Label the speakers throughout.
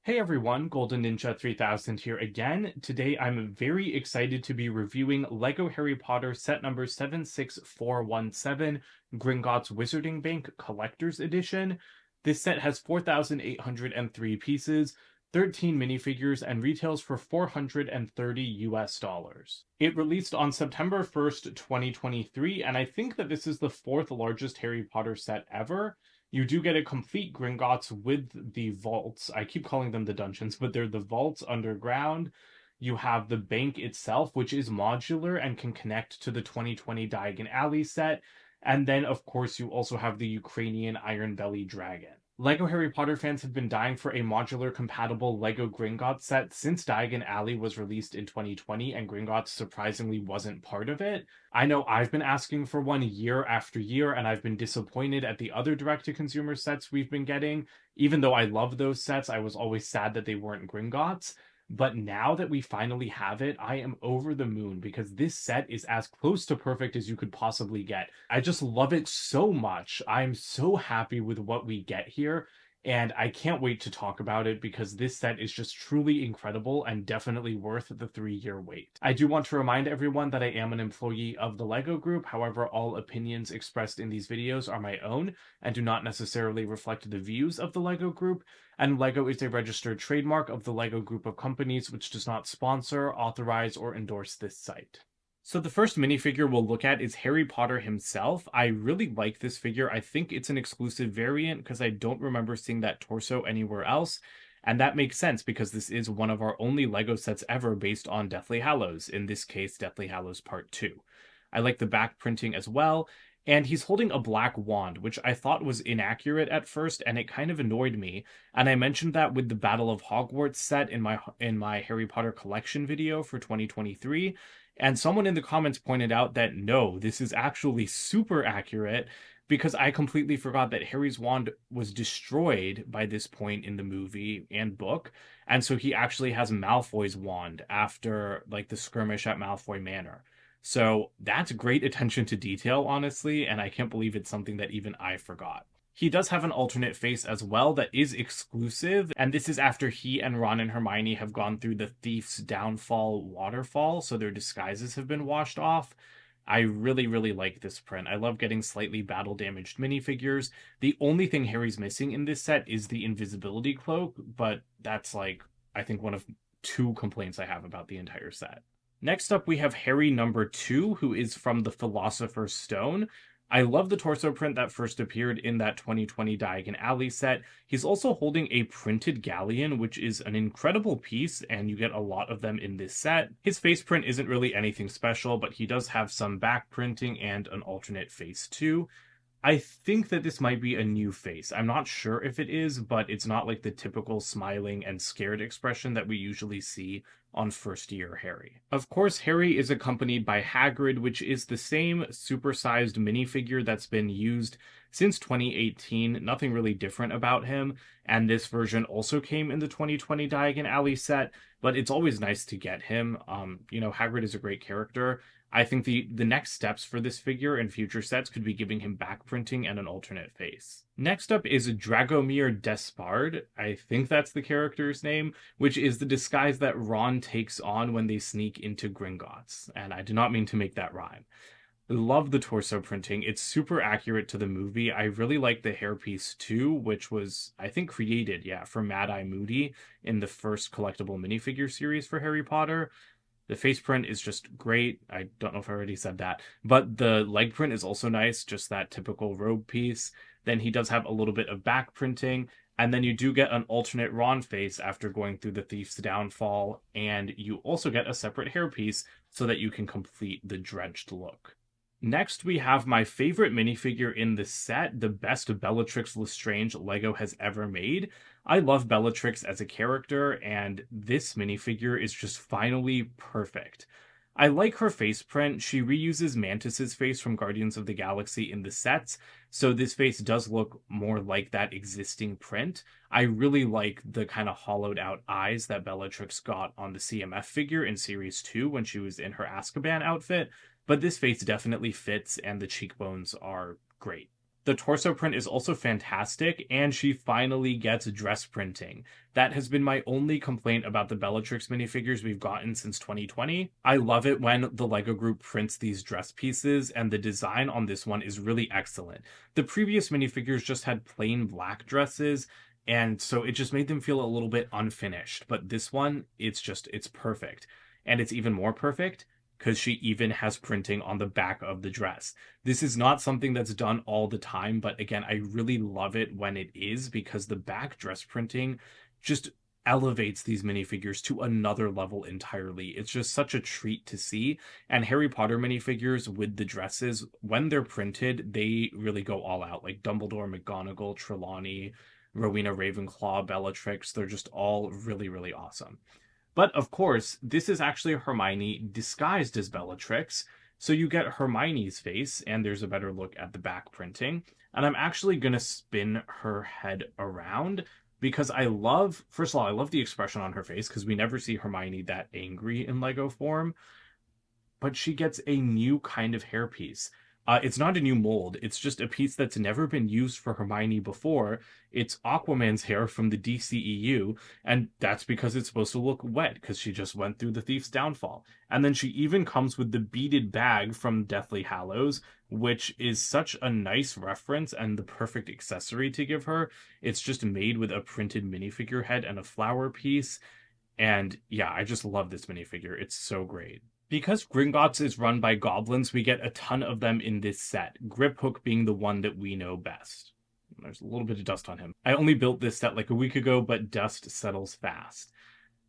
Speaker 1: Hey everyone, Golden Ninja 3000 here again. Today I'm very excited to be reviewing LEGO Harry Potter set number 76417, Gringotts Wizarding Bank Collector's Edition. This set has 4,803 pieces, 13 minifigures, and retails for $430 US. It released on September 1st, 2023, and I think that this is the fourth largest Harry Potter set ever. You do get a complete Gringotts with the vaults. I keep calling them the dungeons, but they're the vaults underground. You have the bank itself, which is modular and can connect to the 2020 Diagon Alley set. And then, of course, you also have the Ukrainian Ironbelly dragon. LEGO Harry Potter fans have been dying for a modular compatible LEGO Gringotts set since Diagon Alley was released in 2020 and Gringotts surprisingly wasn't part of it. I know I've been asking for one year after year and I've been disappointed at the other direct-to-consumer sets we've been getting. Even though I love those sets, I was always sad that they weren't Gringotts. But now that we finally have it, I am over the moon because this set is as close to perfect as you could possibly get. I just love it so much. I'm so happy with what we get here, and I can't wait to talk about it because this set is just truly incredible and definitely worth the 3-year wait. I do want to remind everyone that I am an employee of the LEGO Group. However, all opinions expressed in these videos are my own and do not necessarily reflect the views of the LEGO Group. And LEGO is a registered trademark of the LEGO Group of companies, which does not sponsor, authorize, or endorse this site. So the first minifigure we'll look at is Harry Potter himself. I really like this figure. I think it's an exclusive variant because I don't remember seeing that torso anywhere else. And that makes sense because this is one of our only LEGO sets ever based on Deathly Hallows, in this case, Deathly Hallows Part 2. I like the back printing as well. And he's holding a black wand, which I thought was inaccurate at first, and it kind of annoyed me. And I mentioned that with the Battle of Hogwarts set in my Harry Potter collection video for 2023. And someone in the comments pointed out that no, this is actually super accurate because I completely forgot that Harry's wand was destroyed by this point in the movie and book. And so he actually has Malfoy's wand after like the skirmish at Malfoy Manor. So that's great attention to detail, honestly, and I can't believe it's something that even I forgot. He does have an alternate face as well that is exclusive, and this is after he and Ron and Hermione have gone through the Thief's Downfall waterfall, so their disguises have been washed off. I really, really like this print. I love getting slightly battle-damaged minifigures. The only thing Harry's missing in this set is the invisibility cloak, but that's like, I think one of 2 complaints I have about the entire set. Next up, we have Harry number 2, who is from the Philosopher's Stone. I love the torso print that first appeared in that 2020 Diagon Alley set. He's also holding a printed Galleon, which is an incredible piece, and you get a lot of them in this set. His face print isn't really anything special, but he does have some back printing and an alternate face too. I think that this might be a new face. I'm not sure if it is, but it's not like the typical smiling and scared expression that we usually see on first year Harry. Of course, Harry is accompanied by Hagrid, which is the same supersized minifigure that's been used since 2018. Nothing really different about him. And this version also came in the 2020 Diagon Alley set, but it's always nice to get him. Hagrid is a great character. I think the next steps for this figure in future sets could be giving him back printing and an alternate face. Next up is Dragomir Despard, I think that's the character's name, which is the disguise that Ron takes on when they sneak into Gringotts, and I do not mean to make that rhyme. I love the torso printing. It's super accurate to the movie. I really like the hairpiece too, which was, I think, created, for Mad Eye Moody in the first collectible minifigure series for Harry Potter. The face print is just great. I don't know if I already said that. But the leg print is also nice, just that typical robe piece. Then he does have a little bit of back printing. And then you do get an alternate Ron face after going through the Thief's Downfall. And you also get a separate hairpiece so that you can complete the drenched look. Next, we have my favorite minifigure in the set, the best Bellatrix Lestrange LEGO has ever made. I love Bellatrix as a character, and this minifigure is just finally perfect. I like her face print. She reuses Mantis's face from Guardians of the Galaxy in the sets, so this face does look more like that existing print. I really like the kind of hollowed out eyes that Bellatrix got on the CMF figure in Series 2 when she was in her Azkaban outfit, but this face definitely fits and the cheekbones are great. The torso print is also fantastic, and she finally gets dress printing. That has been my only complaint about the Bellatrix minifigures we've gotten since 2020. I love it when the LEGO group prints these dress pieces, and the design on this one is really excellent. The previous minifigures just had plain black dresses, and so it just made them feel a little bit unfinished. But this one, it's perfect. And it's even more perfect because she even has printing on the back of the dress. This is not something that's done all the time, but again, I really love it when it is because the back dress printing just elevates these minifigures to another level entirely. It's just such a treat to see. And Harry Potter minifigures with the dresses, when they're printed, they really go all out. Like Dumbledore, McGonagall, Trelawney, Rowena Ravenclaw, Bellatrix, they're just all really, really awesome. But of course, this is actually Hermione disguised as Bellatrix. So you get Hermione's face, and there's a better look at the back printing. And I'm actually going to spin her head around because first of all, I love the expression on her face because we never see Hermione that angry in Lego form. But she gets a new kind of hairpiece. It's not a new mold. It's just a piece that's never been used for Hermione before. It's Aquaman's hair from the DCEU, and that's because it's supposed to look wet, because she just went through the Thief's Downfall. And then she even comes with the beaded bag from Deathly Hallows, which is such a nice reference and the perfect accessory to give her. It's just made with a printed minifigure head and a flower piece. And yeah, I just love this minifigure. It's so great. Because Gringotts is run by goblins, we get a ton of them in this set, Griphook being the one that we know best. There's a little bit of dust on him. I only built this set like a week ago, but dust settles fast.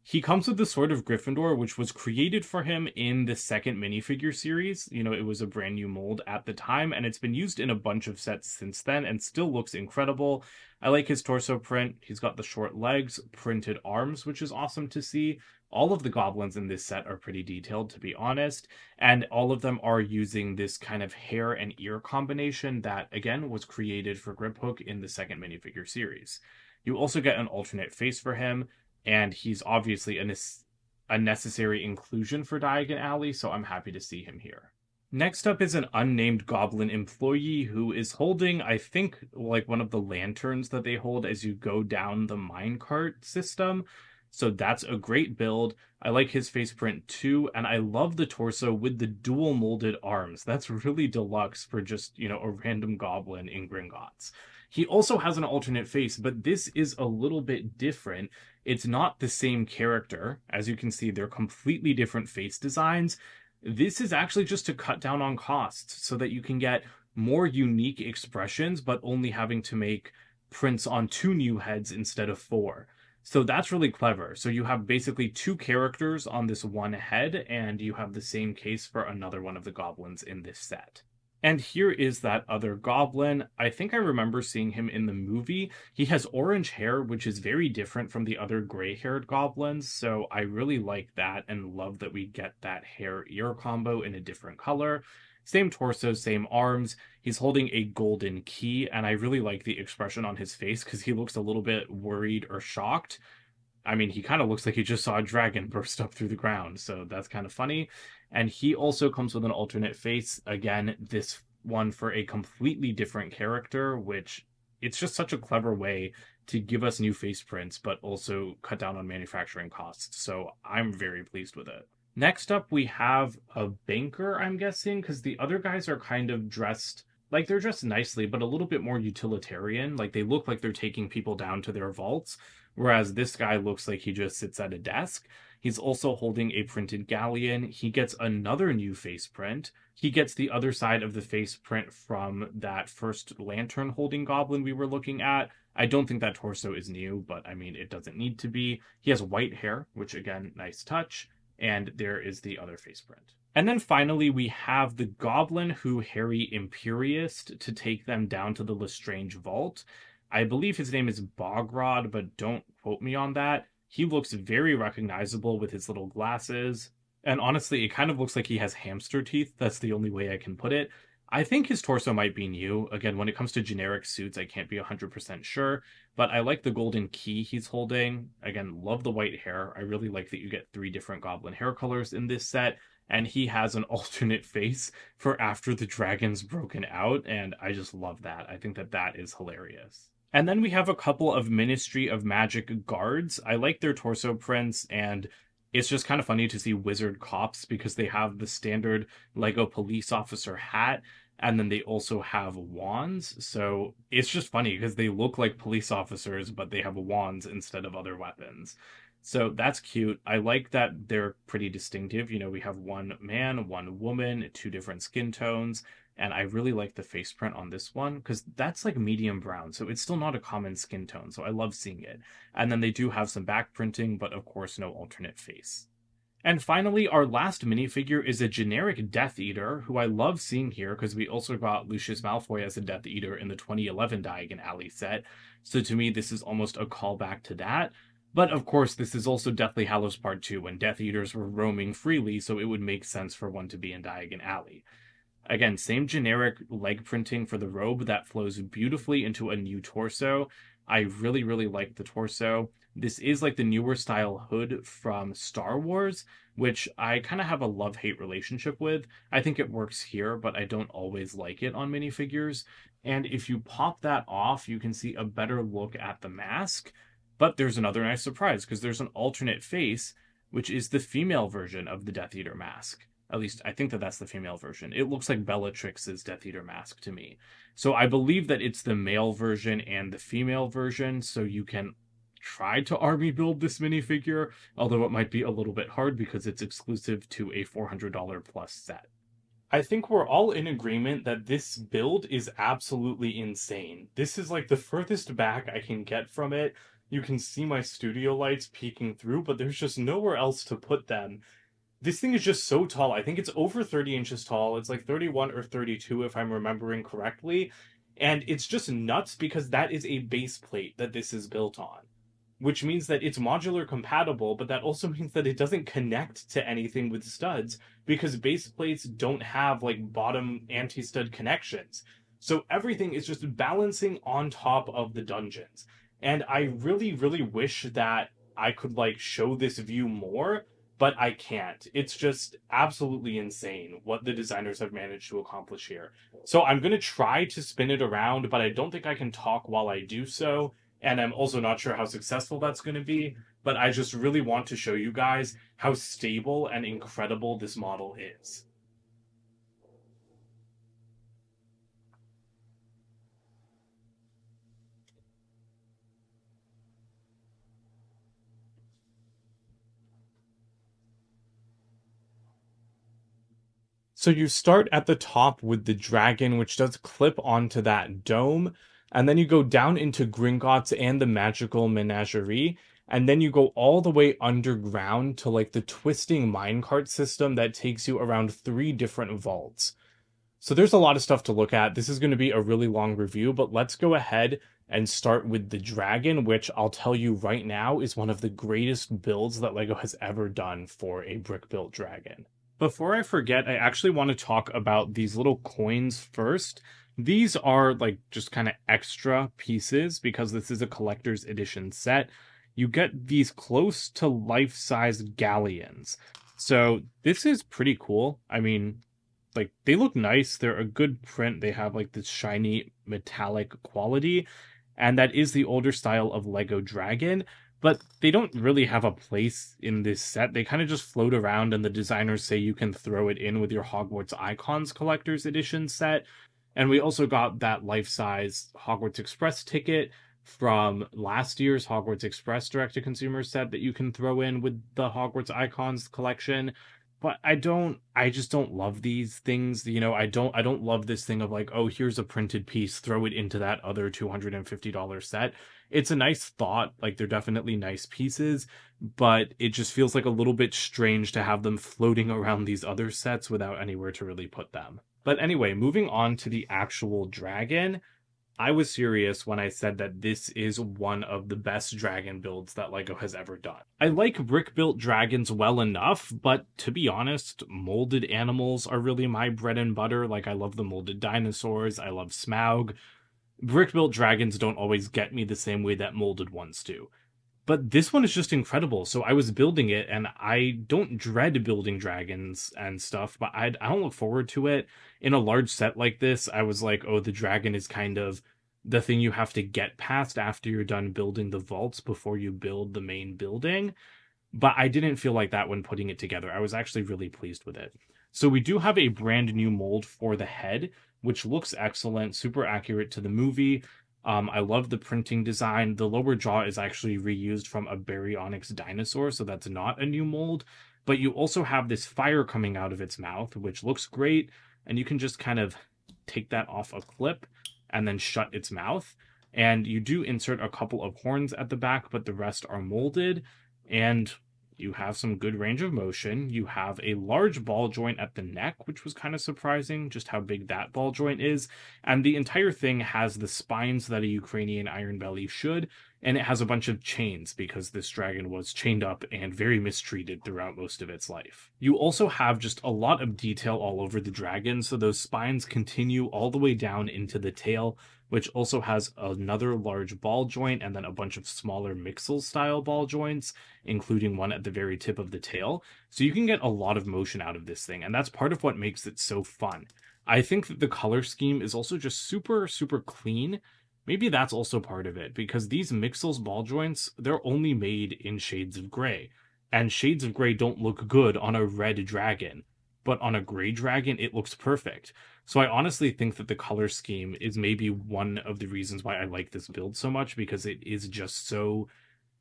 Speaker 1: He comes with the Sword of Gryffindor, which was created for him in the second minifigure series. You know, it was a brand new mold at the time, and it's been used in a bunch of sets since then and still looks incredible. I like his torso print. He's got the short legs, printed arms, which is awesome to see. All of the goblins in this set are pretty detailed, to be honest, and all of them are using this kind of hair and ear combination that, again, was created for Griphook in the second minifigure series. You also get an alternate face for him, and he's obviously a necessary inclusion for Diagon Alley, so I'm happy to see him here. Next up is an unnamed goblin employee who is holding, I think, like one of the lanterns that they hold as you go down the minecart system. So that's a great build. I like his face print too, and I love the torso with the dual molded arms. That's really deluxe for just, a random goblin in Gringotts. He also has an alternate face, but this is a little bit different. It's not the same character. As you can see, they're completely different face designs. This is actually just to cut down on costs so that you can get more unique expressions, but only having to make prints on 2 new heads instead of 4. So that's really clever. So you have basically 2 characters on this one head, and you have the same case for another one of the goblins in this set. And here is that other goblin. I think I remember seeing him in the movie. He has orange hair, which is very different from the other gray-haired goblins, so I really like that and love that we get that hair-ear combo in a different color. Same torso, same arms. He's holding a golden key, and I really like the expression on his face because he looks a little bit worried or shocked. I mean, he kind of looks like he just saw a dragon burst up through the ground, so that's kind of funny. And he also comes with an alternate face. Again, this one for a completely different character, which it's just such a clever way to give us new face prints, but also cut down on manufacturing costs. So I'm very pleased with it. Next up, we have a banker, I'm guessing, because the other guys are kind of dressed, like they're dressed nicely, but a little bit more utilitarian. Like they look like they're taking people down to their vaults, whereas this guy looks like he just sits at a desk. He's also holding a printed galleon. He gets another new face print. He gets the other side of the face print from that first lantern holding goblin we were looking at. I don't think that torso is new, but I mean, it doesn't need to be. He has white hair, which again, nice touch. And there is the other face print. And then finally, we have the goblin who Harry imperioused to take them down to the Lestrange vault. I believe his name is Bogrod, but don't quote me on that. He looks very recognizable with his little glasses. And honestly, it kind of looks like he has hamster teeth. That's the only way I can put it. I think his torso might be new. Again, when it comes to generic suits, I can't be 100% sure. But I like the golden key he's holding. Again, love the white hair. I really like that you get 3 different goblin hair colors in this set. and he has an alternate face for after the dragon's broken out, and I just love that. I think that that is hilarious. And then we have a couple of Ministry of Magic guards. I like their torso prints, and it's just kind of funny to see wizard cops because they have the standard Lego police officer hat, and then they also have wands. So it's just funny because they look like police officers, but they have wands instead of other weapons. So that's cute. I like that they're pretty distinctive. You know, we have one man, one woman, two different skin tones, and I really like the face print on this one because that's like medium brown, so it's still not a common skin tone, so I love seeing it. And then they do have some back printing, but of course no alternate face. And finally, our last minifigure is a generic Death Eater, who I love seeing here because we also got Lucius Malfoy as a Death Eater in the 2011 Diagon Alley set. So to me, this is almost a callback to that. But of course, this is also Deathly Hallows Part 2 when Death Eaters were roaming freely, so it would make sense for one to be in Diagon Alley. Again, same generic leg printing for the robe that flows beautifully into a new torso. I really, really like the torso. This is like the newer style hood from Star Wars, which I kind of have a love-hate relationship with. I think it works here, but I don't always like it on minifigures. And if you pop that off, you can see a better look at the mask. But there's another nice surprise, because there's an alternate face, which is the female version of the Death Eater mask. At least, I think that that's the female version. It looks like Bellatrix's Death Eater mask to me. So I believe that it's the male version and the female version, so you can try to army build this minifigure, although it might be a little bit hard because it's exclusive to a $400 plus set. I think we're all in agreement that this build is absolutely insane. This is like the furthest back I can get from it. You can see my studio lights peeking through, but there's just nowhere else to put them. This thing is just so tall. I think it's over 30 inches tall. It's like 31 or 32 if I'm remembering correctly. And it's just nuts because that is a base plate that this is built on. Which means that it's modular compatible, but that also means that it doesn't connect to anything with studs because base plates don't have like bottom anti-stud connections. So everything is just balancing on top of the dungeons. And I really, really wish that I could like show this view more, but I can't. It's just absolutely insane what the designers have managed to accomplish here. So I'm going to try to spin it around, but I don't think I can talk while I do so. And I'm also not sure how successful that's going to be, but I just really want to show you guys how stable and incredible this model is. So you start at the top with the dragon, which does clip onto that dome, and then you go down into Gringotts and the magical Menagerie, and then you go all the way underground to like the twisting minecart system that takes you around 3 different vaults. So there's a lot of stuff to look at. This is going to be a really long review, but let's go ahead and start with the dragon, which I'll tell you right now is one of the greatest builds that LEGO has ever done for a brick-built dragon. Before I forget, I actually want to talk about these little coins first. These are like just kind of extra pieces because this is a collector's edition set. You get these close to life-size galleons. So this is pretty cool. I mean, like they look nice. They're a good print. They have like this shiny metallic quality. And that is the older style of Lego Dragon. But they don't really have a place in this set. They kind of just float around, and the designers say you can throw it in with your Hogwarts Icons Collector's Edition set. And we also got that life-size Hogwarts Express ticket from last year's Hogwarts Express direct-to-consumer set that you can throw in with the Hogwarts Icons collection. But I just don't love these things. You know, I don't love this thing of like, oh, here's a printed piece, throw it into that other $250 set. It's a nice thought, like they're definitely nice pieces, but it just feels like a little bit strange to have them floating around these other sets without anywhere to really put them. But anyway, moving on to the actual dragon, I was serious when I said that this is one of the best dragon builds that LEGO has ever done. I like brick-built dragons well enough, but to be honest, molded animals are really my bread and butter. Like, I love the molded dinosaurs, I love Smaug. Brick-built dragons don't always get me the same way that molded ones do. But this one is just incredible. So I was building it, and I don't dread building dragons and stuff, but I don't look forward to it. In a large set like this, I was like, oh, the dragon is kind of the thing you have to get past after you're done building the vaults before you build the main building. But I didn't feel like that when putting it together. I was actually really pleased with it. So we do have a brand new mold for the head, which looks excellent, super accurate to the movie. I love the printing design. The lower jaw is actually reused from a baryonyx dinosaur, so that's not a new mold. But you also have this fire coming out of its mouth, which looks great. And you can just kind of take that off a clip and then shut its mouth. And you do insert a couple of horns at the back, but the rest are molded. And you have some good range of motion. You have a large ball joint at the neck, which was kind of surprising, just how big that ball joint is. And the entire thing has the spines that a Ukrainian Ironbelly should, and it has a bunch of chains because this dragon was chained up and very mistreated throughout most of its life. You also have just a lot of detail all over the dragon, so those spines continue all the way down into the tail, which also has another large ball joint and then a bunch of smaller mixel style ball joints, including one at the very tip of the tail. So you can get a lot of motion out of this thing, and that's part of what makes it so fun. I think that the color scheme is also just super, super clean. Maybe that's also part of it, because these mixels ball joints, they're only made in shades of gray. And shades of gray don't look good on a red dragon, but on a gray dragon, it looks perfect. So I honestly think that the color scheme is maybe one of the reasons why I like this build so much, because it is just so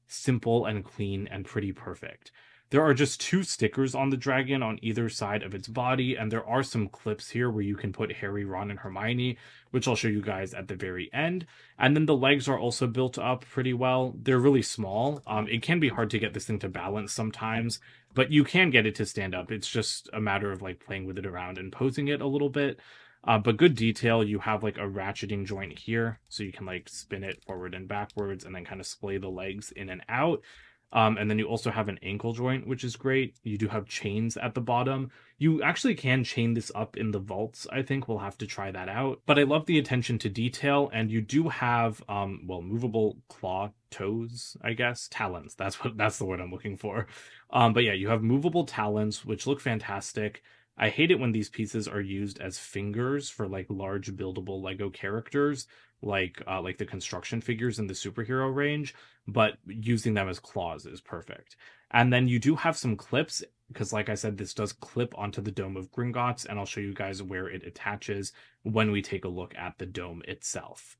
Speaker 1: simple and clean and pretty perfect. There are just 2 stickers on the dragon on either side of its body, and there are some clips here where you can put Harry, Ron, and Hermione, which I'll show you guys at the very end. And then the legs are also built up pretty well. They're really small. It can be hard to get this thing to balance sometimes, but you can get it to stand up. It's just a matter of like playing with it around and posing it a little bit. But good detail. You have like a ratcheting joint here, so you can like spin it forward and backwards and then kind of splay the legs in and out. And then you also have an ankle joint, which is great. You do have chains at the bottom. You actually can chain this up in the vaults. I think we'll have to try that out. But I love the attention to detail, and you do have, well, movable claw toes, I guess. Talons. That's the word I'm looking for. But yeah, you have movable talons, which look fantastic. I hate it when these pieces are used as fingers for like large buildable Lego characters, like the construction figures in the superhero range, but using them as claws is perfect. And then you do have some clips, because like I said, this does clip onto the dome of Gringotts, and I'll show you guys where it attaches when we take a look at the dome itself.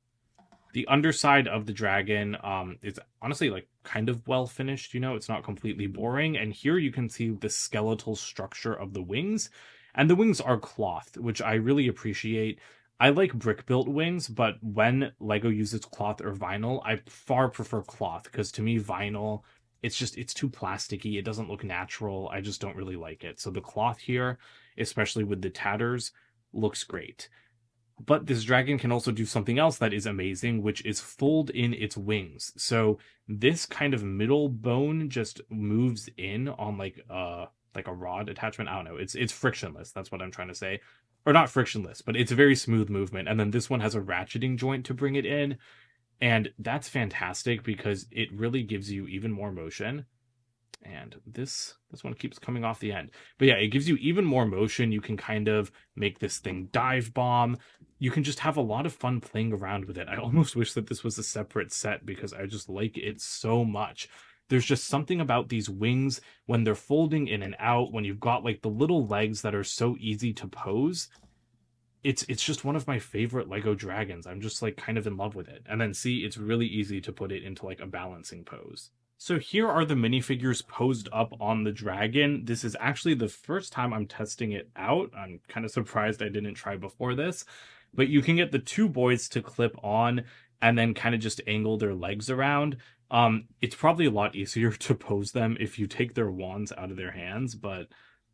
Speaker 1: The underside of the dragon is honestly like kind of well finished, you know, it's not completely boring. And here you can see the skeletal structure of the wings, and the wings are cloth, which I really appreciate. I like brick built wings, but when Lego uses cloth or vinyl, I far prefer cloth, because to me vinyl, it's too plasticky. It doesn't look natural. I just don't really like it. So the cloth here, especially with the tatters, looks great. But this dragon can also do something else that is amazing, which is fold in its wings. So this kind of middle bone just moves in on like a rod attachment. I don't know. It's frictionless. That's what I'm trying to say. Or not frictionless, but it's a very smooth movement. And then this one has a ratcheting joint to bring it in. And that's fantastic because it really gives you even more motion. And this one keeps coming off the end. But yeah, it gives you even more motion. You can kind of make this thing dive bomb. You can just have a lot of fun playing around with it. I almost wish that this was a separate set because I just like it so much. There's just something about these wings when they're folding in and out, when you've got like the little legs that are so easy to pose. It's just one of my favorite Lego dragons. I'm just like kind of in love with it. And then see, it's really easy to put it into like a balancing pose. So here are the minifigures posed up on the dragon. This is actually the first time I'm testing it out. I'm kind of surprised I didn't try before this. But you can get the 2 boys to clip on and then kind of just angle their legs around. It's probably a lot easier to pose them if you take their wands out of their hands, but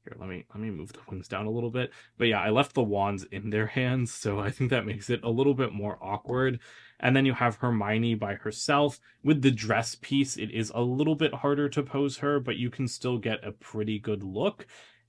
Speaker 1: here, let me move the wings down a little bit. But yeah, I left the wands in their hands, so I think that makes it a little bit more awkward. And then you have Hermione by herself. With the dress piece, it is a little bit harder to pose her, but you can still get a pretty good look.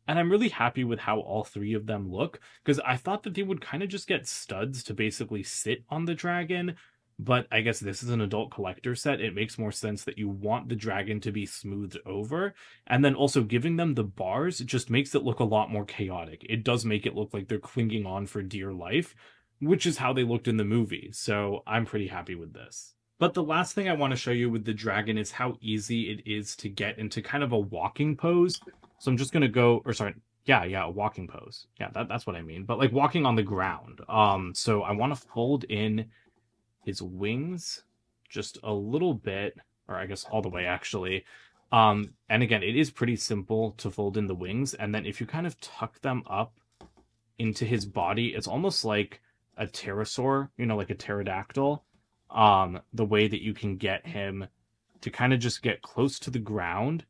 Speaker 1: And I'm really happy with how all 3 of them look, because I thought that they would kind of just get studs to basically sit on the dragon. But I guess this is an adult collector set. It makes more sense that you want the dragon to be smoothed over. And then also giving them the bars just makes it look a lot more chaotic. It does make it look like they're clinging on for dear life, which is how they looked in the movie. So I'm pretty happy with this. But the last thing I want to show you with the dragon is how easy it is to get into kind of a walking pose. So I'm just going to go, or sorry, yeah, a walking pose. Yeah, that's what I mean. But like walking on the ground. So I want to fold in his wings just a little bit, or I guess all the way actually. And again, it is pretty simple to fold in the wings. And then if you kind of tuck them up into his body, it's almost like a pterosaur, like a pterodactyl. The way that you can get him to kind of just get close to the ground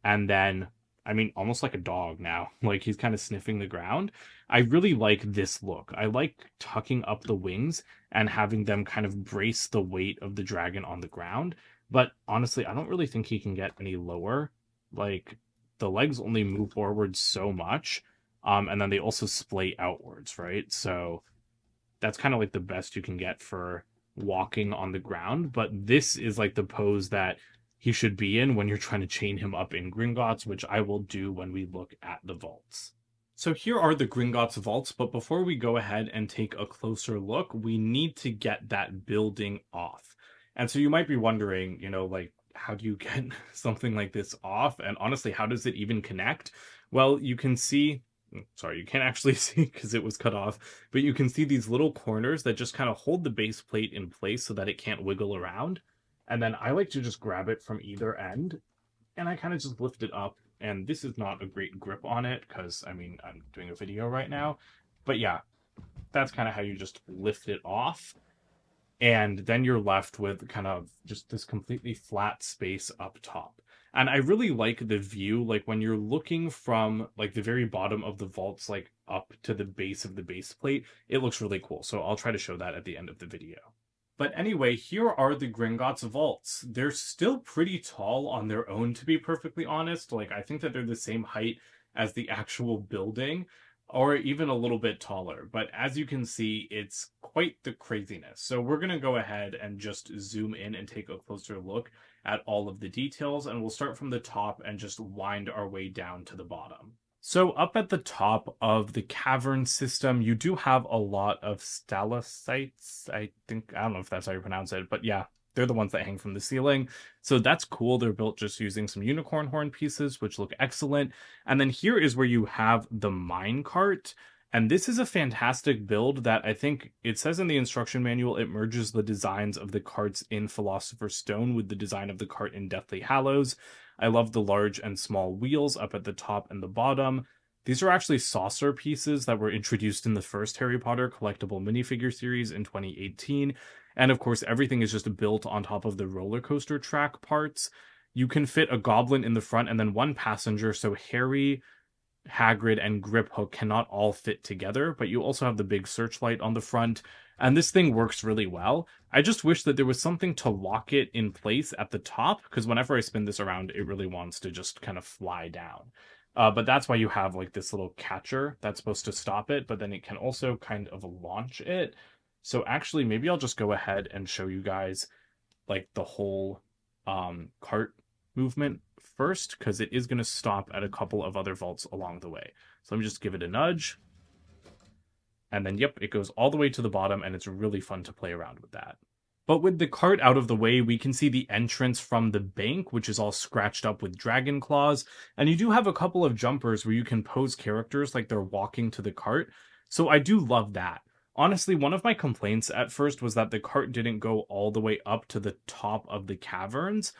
Speaker 1: and then, I mean, almost like a dog now. Like he's kind of sniffing the ground. I really like this look. I like tucking up the wings and having them kind of brace the weight of the dragon on the ground. But honestly, I don't really think he can get any lower. Like the legs only move forward so much. And then they also splay outwards, right? So that's kind of like the best you can get for walking on the ground. But this is like the pose that he should be in when you're trying to chain him up in Gringotts, which I will do when we look at the vaults. So here are the Gringotts vaults, but before we go ahead and take a closer look, we need to get that building off. And so you might be wondering, like, how do you get something like this off? And honestly, how does it even connect? Well, you can see, sorry, you can't actually see because it was cut off, but you can see these little corners that just kind of hold the base plate in place so that it can't wiggle around. And then I like to just grab it from either end, and I kind of just lift it up. And this is not a great grip on it because, I mean, I'm doing a video right now. But yeah, that's kind of how you just lift it off. And then you're left with kind of just this completely flat space up top. And I really like the view, like when you're looking from like the very bottom of the vaults, like up to the base of the base plate, it looks really cool. So I'll try to show that at the end of the video. But anyway, here are the Gringotts vaults. They're still pretty tall on their own, to be perfectly honest. Like, I think that they're the same height as the actual building, or even a little bit taller. But as you can see, it's quite the craziness. So we're going to go ahead and just zoom in and take a closer look at all of the details. And we'll start from the top and just wind our way down to the bottom. So up at the top of the cavern system, you do have a lot of stalactites. I don't know if that's how you pronounce it, but yeah, they're the ones that hang from the ceiling. So that's cool. They're built just using some unicorn horn pieces, which look excellent. And then here is where you have the minecart. And this is a fantastic build that I think it says in the instruction manual, it merges the designs of the carts in Philosopher's Stone with the design of the cart in Deathly Hallows. I love the large and small wheels up at the top and the bottom. These are actually saucer pieces that were introduced in the first Harry Potter collectible minifigure series in 2018. And of course, everything is just built on top of the roller coaster track parts. You can fit a goblin in the front and then one passenger, so Harry, Hagrid, and Griphook cannot all fit together, but you also have the big searchlight on the front, and this thing works really well. I just wish that there was something to lock it in place at the top, because whenever I spin this around, it really wants to just kind of fly down. But that's why you have like this little catcher that's supposed to stop it, but then it can also kind of launch it. So actually, maybe I'll just go ahead and show you guys like the whole cart movement first, because it is going to stop at a couple of other vaults along the way. So let me just give it a nudge. And then, yep, it goes all the way to the bottom, and it's really fun to play around with that. But with the cart out of the way, we can see the entrance from the bank, which is all scratched up with dragon claws. And you do have a couple of jumpers where you can pose characters like they're walking to the cart. So I do love that. Honestly, one of my complaints at first was that the cart didn't go all the way up to the top of the caverns,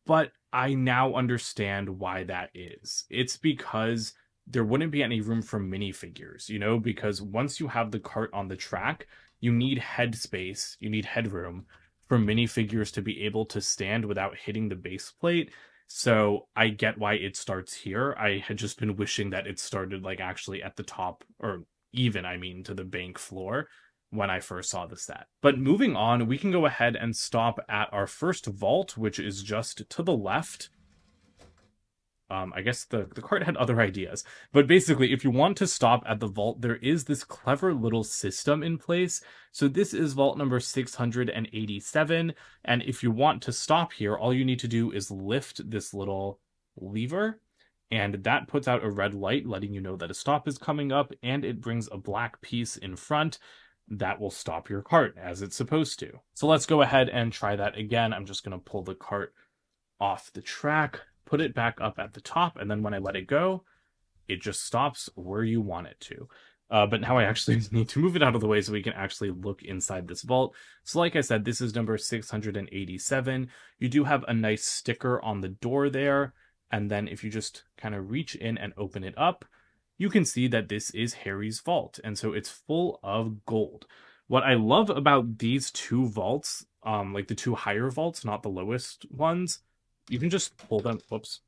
Speaker 1: but I now understand why that is. It's because there wouldn't be any room for minifigures, because once you have the cart on the track, you need headspace, you need headroom for minifigures to be able to stand without hitting the base plate. So I get why it starts here. I had just been wishing that it started like actually at the top, or even, to the bank floor when I first saw the set. But moving on, we can go ahead and stop at our first vault, which is just to the left I guess the cart had other ideas. But basically, if you want to stop at the vault, there is this clever little system in place. So this is vault number 687. And if you want to stop here, all you need to do is lift this little lever. And that puts out a red light, letting you know that a stop is coming up. And it brings a black piece in front that will stop your cart as it's supposed to. So let's go ahead and try that again. I'm just going to pull the cart off the track, put it back up at the top, and then when I let it go, it just stops where you want it to. But now I actually need to move it out of the way so we can actually look inside this vault. So like I said, this is number 687. You do have a nice sticker on the door there, and then if you just kind of reach in and open it up, you can see that this is Harry's vault, and so it's full of gold. What I love about these two vaults, like the two higher vaults, not the lowest ones, you can just pull them, whoops.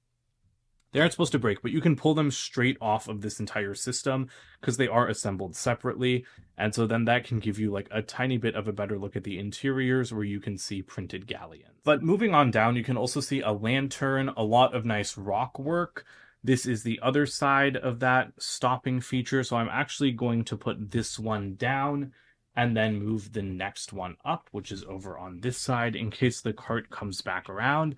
Speaker 1: They aren't supposed to break, but you can pull them straight off of this entire system because they are assembled separately, and so then that can give you like a tiny bit of a better look at the interiors where you can see printed galleons. But moving on down, you can also see a lantern, a lot of nice rock work. This is the other side of that stopping feature, so I'm actually going to put this one down and then move the next one up, which is over on this side in case the cart comes back around.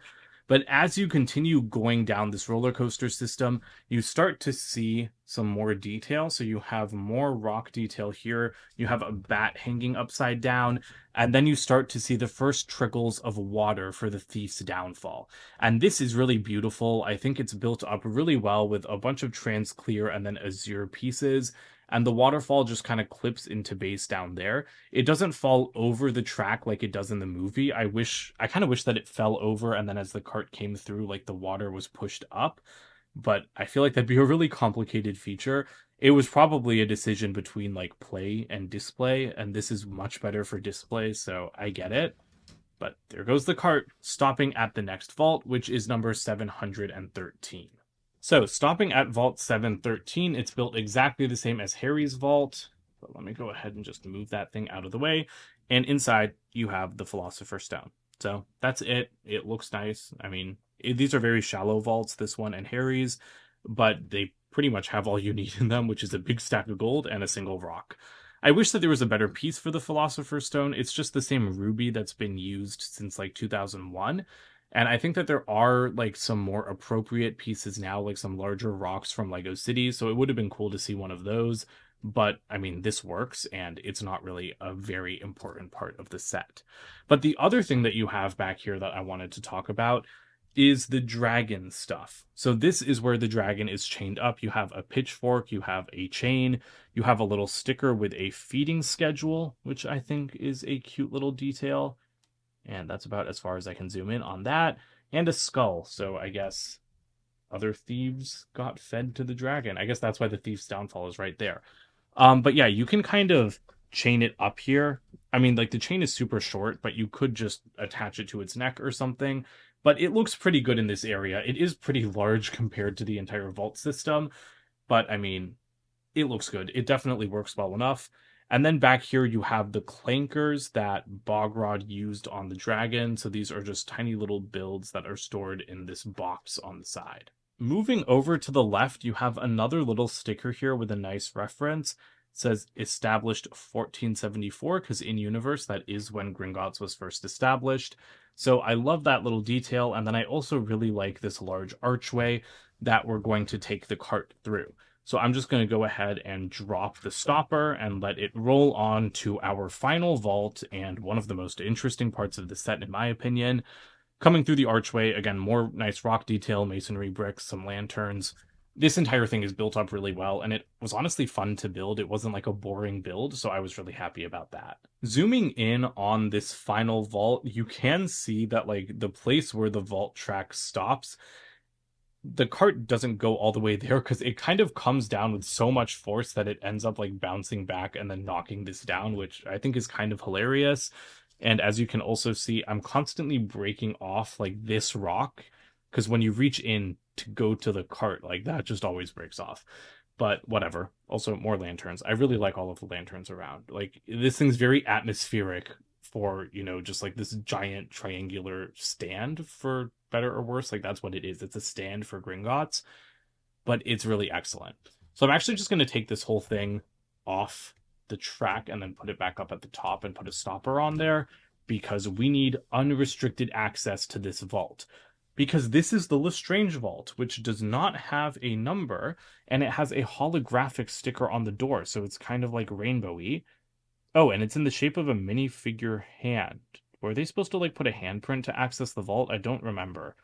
Speaker 1: But as you continue going down this roller coaster system, you start to see some more detail. So you have more rock detail here. You have a bat hanging upside down. And then you start to see the first trickles of water for the thief's downfall. And this is really beautiful. I think it's built up really well with a bunch of trans clear and then azure pieces. And the waterfall just kind of clips into base down there. It doesn't fall over the track like it does in the movie. I kind of wish that it fell over and then as the cart came through, like the water was pushed up. But I feel like that'd be a really complicated feature. It was probably a decision between like play and display, and this is much better for display, so I get it. But there goes the cart, stopping at the next vault, which is number 713. So, stopping at Vault 713, it's built exactly the same as Harry's Vault. But let me go ahead and just move that thing out of the way. And inside, you have the Philosopher's Stone. So, that's it. It looks nice. I mean, these are very shallow vaults, this one and Harry's. But they pretty much have all you need in them, which is a big stack of gold and a single rock. I wish that there was a better piece for the Philosopher's Stone. It's just the same ruby that's been used since like 2001. And I think that there are like some more appropriate pieces now, like some larger rocks from Lego City. So it would have been cool to see one of those. But I mean, this works and it's not really a very important part of the set. But the other thing that you have back here that I wanted to talk about is the dragon stuff. So this is where the dragon is chained up. You have a pitchfork, you have a chain, you have a little sticker with a feeding schedule, which I think is a cute little detail. And that's about as far as I can zoom in on that. And a skull. So I guess other thieves got fed to the dragon. I guess that's why the thief's downfall is right there. But yeah, you can kind of chain it up here. I mean, like the chain is super short, but you could just attach it to its neck or something. But it looks pretty good in this area. It is pretty large compared to the entire vault system. But I mean, it looks good. It definitely works well enough. And then back here you have the clankers that Bogrod used on the dragon. So these are just tiny little builds that are stored in this box on the side. Moving over to the left, you have another little sticker here with a nice reference. It says established 1474 because in universe that is when Gringotts was first established. So I love that little detail. And then I also really like this large archway that we're going to take the cart through. So I'm just going to go ahead and drop the stopper and let it roll on to our final vault and one of the most interesting parts of the set, in my opinion. Coming through the archway, again, more nice rock detail, masonry bricks, some lanterns. This entire thing is built up really well, and it was honestly fun to build. It wasn't like a boring build, so I was really happy about that. Zooming in on this final vault, you can see that like the place where the vault track stops, the cart doesn't go all the way there because it kind of comes down with so much force that it ends up like bouncing back and then knocking this down, which I think is kind of hilarious. And as you can also see, I'm constantly breaking off like this rock because when you reach in to go to the cart, like that just always breaks off. But whatever. Also, more lanterns. I really like all of the lanterns around. Like, this thing's very atmospheric for, you know, just like this giant triangular stand, for better or worse. Like, that's what it is. It's a stand for Gringotts, but it's really excellent. So I'm actually just going to take this whole thing off the track and then put it back up at the top and put a stopper on there, because we need unrestricted access to this vault. Because this is the Lestrange vault, which does not have a number, and it has a holographic sticker on the door, so it's kind of like rainbowy. Oh, and it's in the shape of a minifigure hand. Were they supposed to like put a handprint to access the vault? I don't remember.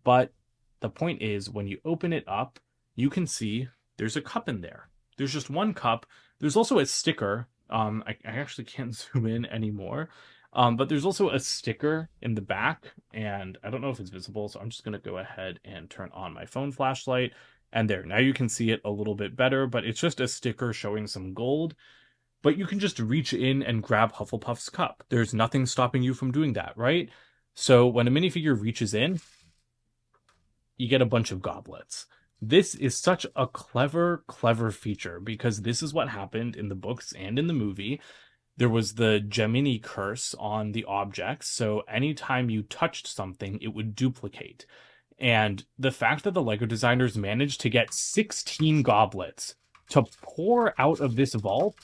Speaker 1: But the point is, when you open it up, you can see there's a cup in there. There's just one cup. There's also a sticker. I actually can't zoom in anymore. But there's also a sticker in the back, and I don't know if it's visible, so I'm just going to go ahead and turn on my phone flashlight. And there, now you can see it a little bit better, but it's just a sticker showing some gold. But you can just reach in and grab Hufflepuff's cup. There's nothing stopping you from doing that, right? So when a minifigure reaches in, you get a bunch of goblets. This is such a clever, clever feature, because this is what happened in the books and in the movie. There was the Gemini curse on the objects, so anytime you touched something, it would duplicate. And the fact that the LEGO designers managed to get 16 goblets to pour out of this vault,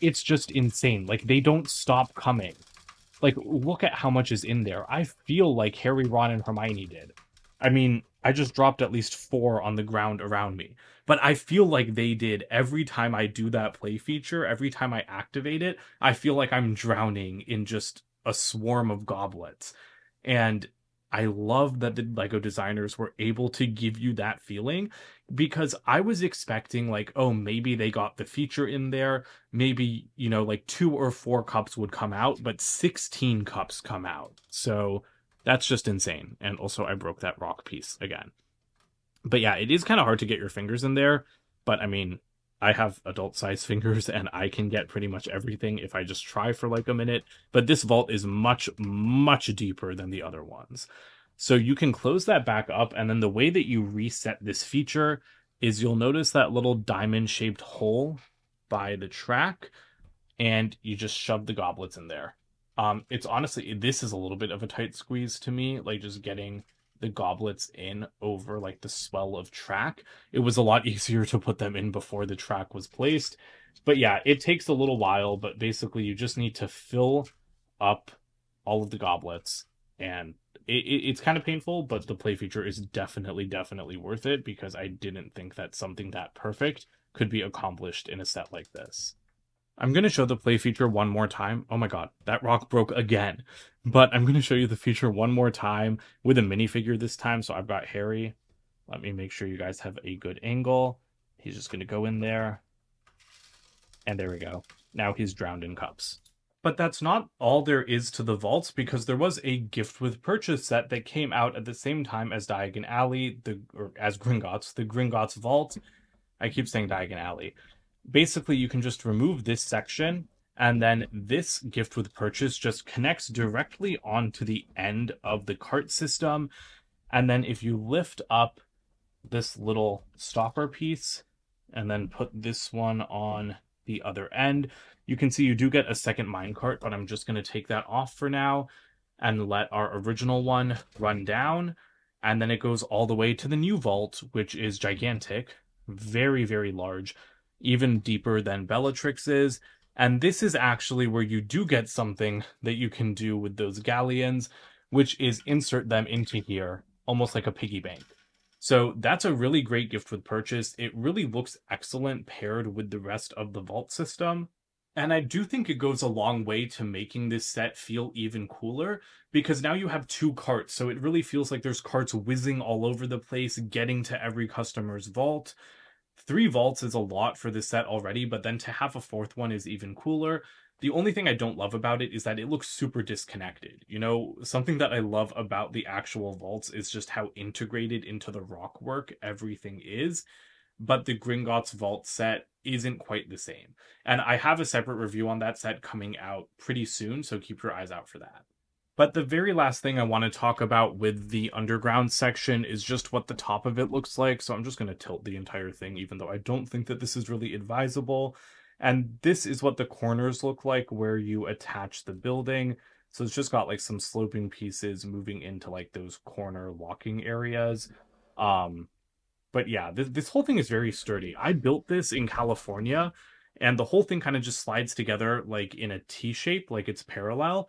Speaker 1: it's just insane. Like, they don't stop coming. Like, look at how much is in there. I feel like Harry, Ron, and Hermione did. I mean, I just dropped at least 4 on the ground around me. But I feel like they did. Every time I do that play feature, every time I activate it, I feel like I'm drowning in just a swarm of goblets. And I love that the LEGO designers were able to give you that feeling, because I was expecting, like, oh, maybe they got the feature in there. Maybe, you know, like 2 or 4 cups would come out, but 16 cups come out. So that's just insane. And also, I broke that rock piece again. But yeah, it is kind of hard to get your fingers in there. But I mean, I have adult-sized fingers, and I can get pretty much everything if I just try for like a minute. But this vault is much, much deeper than the other ones. So you can close that back up, and then the way that you reset this feature is you'll notice that little diamond-shaped hole by the track, and you just shove the goblets in there. It's honestly, this is a little bit of a tight squeeze to me, like just getting the goblets in over like the swell of track. It was a lot easier to put them in before the track was placed. But yeah, it takes a little while, but basically you just need to fill up all of the goblets, and it's kind of painful, but the play feature is definitely worth it, because I didn't think that something that perfect could be accomplished in a set like this. I'm going to show the play feature one more time. Oh my god, that rock broke again. But I'm going to show you the feature one more time with a minifigure this time. So I've got Harry. Let me make sure you guys have a good angle. He's just going to go in there. And there we go. Now he's drowned in cups. But that's not all there is to the vaults, because there was a gift with purchase set that came out at the same time as Diagon Alley, as Gringotts, the Gringotts Vault. I keep saying Diagon Alley. Basically, you can just remove this section, and then this gift with purchase just connects directly onto the end of the cart system. And then if you lift up this little stopper piece and then put this one on the other end, you can see you do get a second minecart, but I'm just going to take that off for now and let our original one run down. And then it goes all the way to the new vault, which is gigantic, very large, even deeper than Bellatrix's. And this is actually where you do get something that you can do with those galleons, which is insert them into here, almost like a piggy bank. So that's a really great gift with purchase. It really looks excellent paired with the rest of the vault system. And I do think it goes a long way to making this set feel even cooler, because now you have 2 carts, so it really feels like there's carts whizzing all over the place, getting to every customer's vault. 3 vaults is a lot for this set already, but then to have a 4th one is even cooler. The only thing I don't love about it is that it looks super disconnected. You know, something that I love about the actual vaults is just how integrated into the rockwork everything is. But the Gringotts vault set isn't quite the same. And I have a separate review on that set coming out pretty soon, so keep your eyes out for that. But the very last thing I want to talk about with the underground section is just what the top of it looks like. So I'm just going to tilt the entire thing, even though I don't think that this is really advisable. And this is what the corners look like where you attach the building. So it's just got like some sloping pieces moving into like those corner locking areas. Um, but yeah, this whole thing is very sturdy. I built this in California, and the whole thing kind of just slides together like in a T shape, like it's parallel,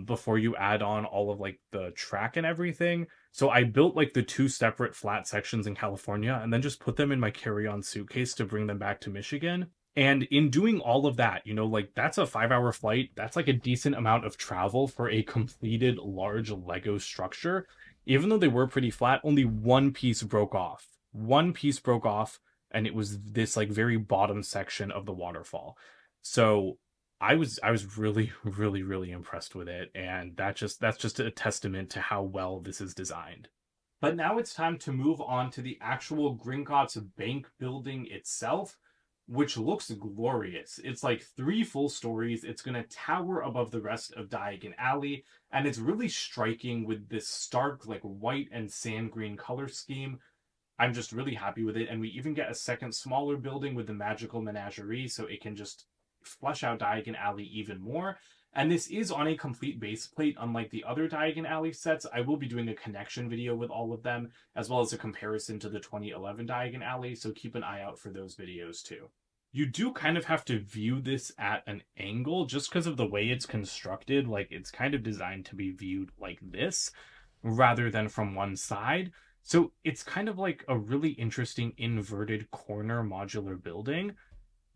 Speaker 1: before you add on all of like the track and everything. So I built like the two separate flat sections in California and then just put them in my carry-on suitcase to bring them back to Michigan. And in doing all of that, like that's a 5 hour flight. That's like a decent amount of travel for a completed large Lego structure. Even though they were pretty flat, only one piece broke off. One piece broke off, and it was this like very bottom section of the waterfall. So I was really, really, really impressed with it, and that's just a testament to how well this is designed. But now it's time to move on to the actual Gringotts bank building itself, which looks glorious. It's like 3 full stories. It's going to tower above the rest of Diagon Alley, and it's really striking with this stark, like white and sand green color scheme. I'm just really happy with it, and we even get a second smaller building with the magical Menagerie, so it can just flesh out Diagon Alley even more. And this is on a complete base plate, unlike the other Diagon Alley sets. I will be doing a connection video with all of them, as well as a comparison to the 2011 Diagon Alley, so keep an eye out for those videos too. You do kind of have to view this at an angle just because of the way it's constructed. Like, it's kind of designed to be viewed like this rather than from one side. So it's kind of like a really interesting inverted corner modular building.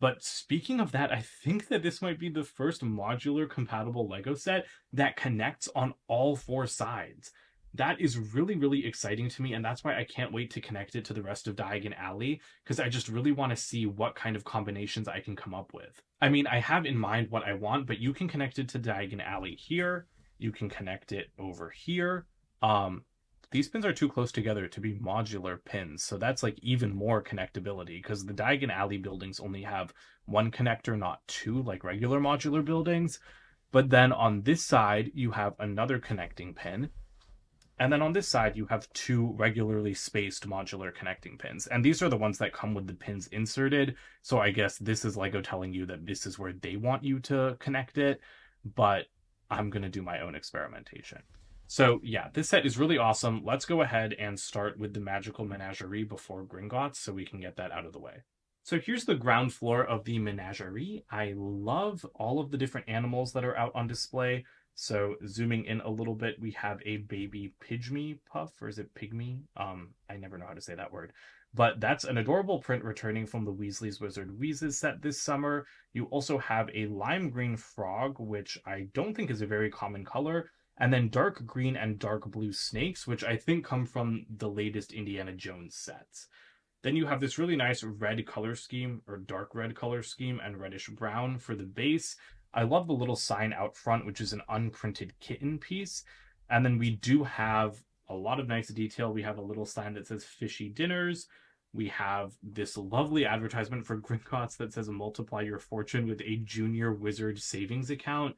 Speaker 1: But speaking of that, I think that this might be the first modular compatible Lego set that connects on all 4 sides. That is really, really exciting to me, and that's why I can't wait to connect it to the rest of Diagon Alley, because I just really want to see what kind of combinations I can come up with. I mean, I have in mind what I want, but you can connect it to Diagon Alley here. You can connect it over here. These pins are too close together to be modular pins, so that's like even more connectability because the Diagon Alley buildings only have one connector, not two like regular modular buildings. But then on this side, you have another connecting pin. And then on this side, you have 2 regularly spaced modular connecting pins. And these are the ones that come with the pins inserted. So I guess this is Lego telling you that this is where they want you to connect it. But I'm going to do my own experimentation. So yeah, this set is really awesome. Let's go ahead and start with the magical Menagerie before Gringotts so we can get that out of the way. So here's the ground floor of the Menagerie. I love all of the different animals that are out on display. So zooming in a little bit, we have a baby pygmy puff, or is it pygmy? I never know how to say that word. But that's an adorable print returning from the Weasley's Wizard Wheezes set this summer. You also have a lime green frog, which I don't think is a very common color, and then dark green and dark blue snakes, which I think come from the latest Indiana Jones sets. Then you have this really nice red color scheme, or dark red color scheme, and reddish brown for the base. I love the little sign out front, which is an unprinted kitten piece. And then we do have a lot of nice detail. We have a little sign that says Fishy Dinners. We have this lovely advertisement for Gringotts that says multiply your fortune with a junior wizard savings account.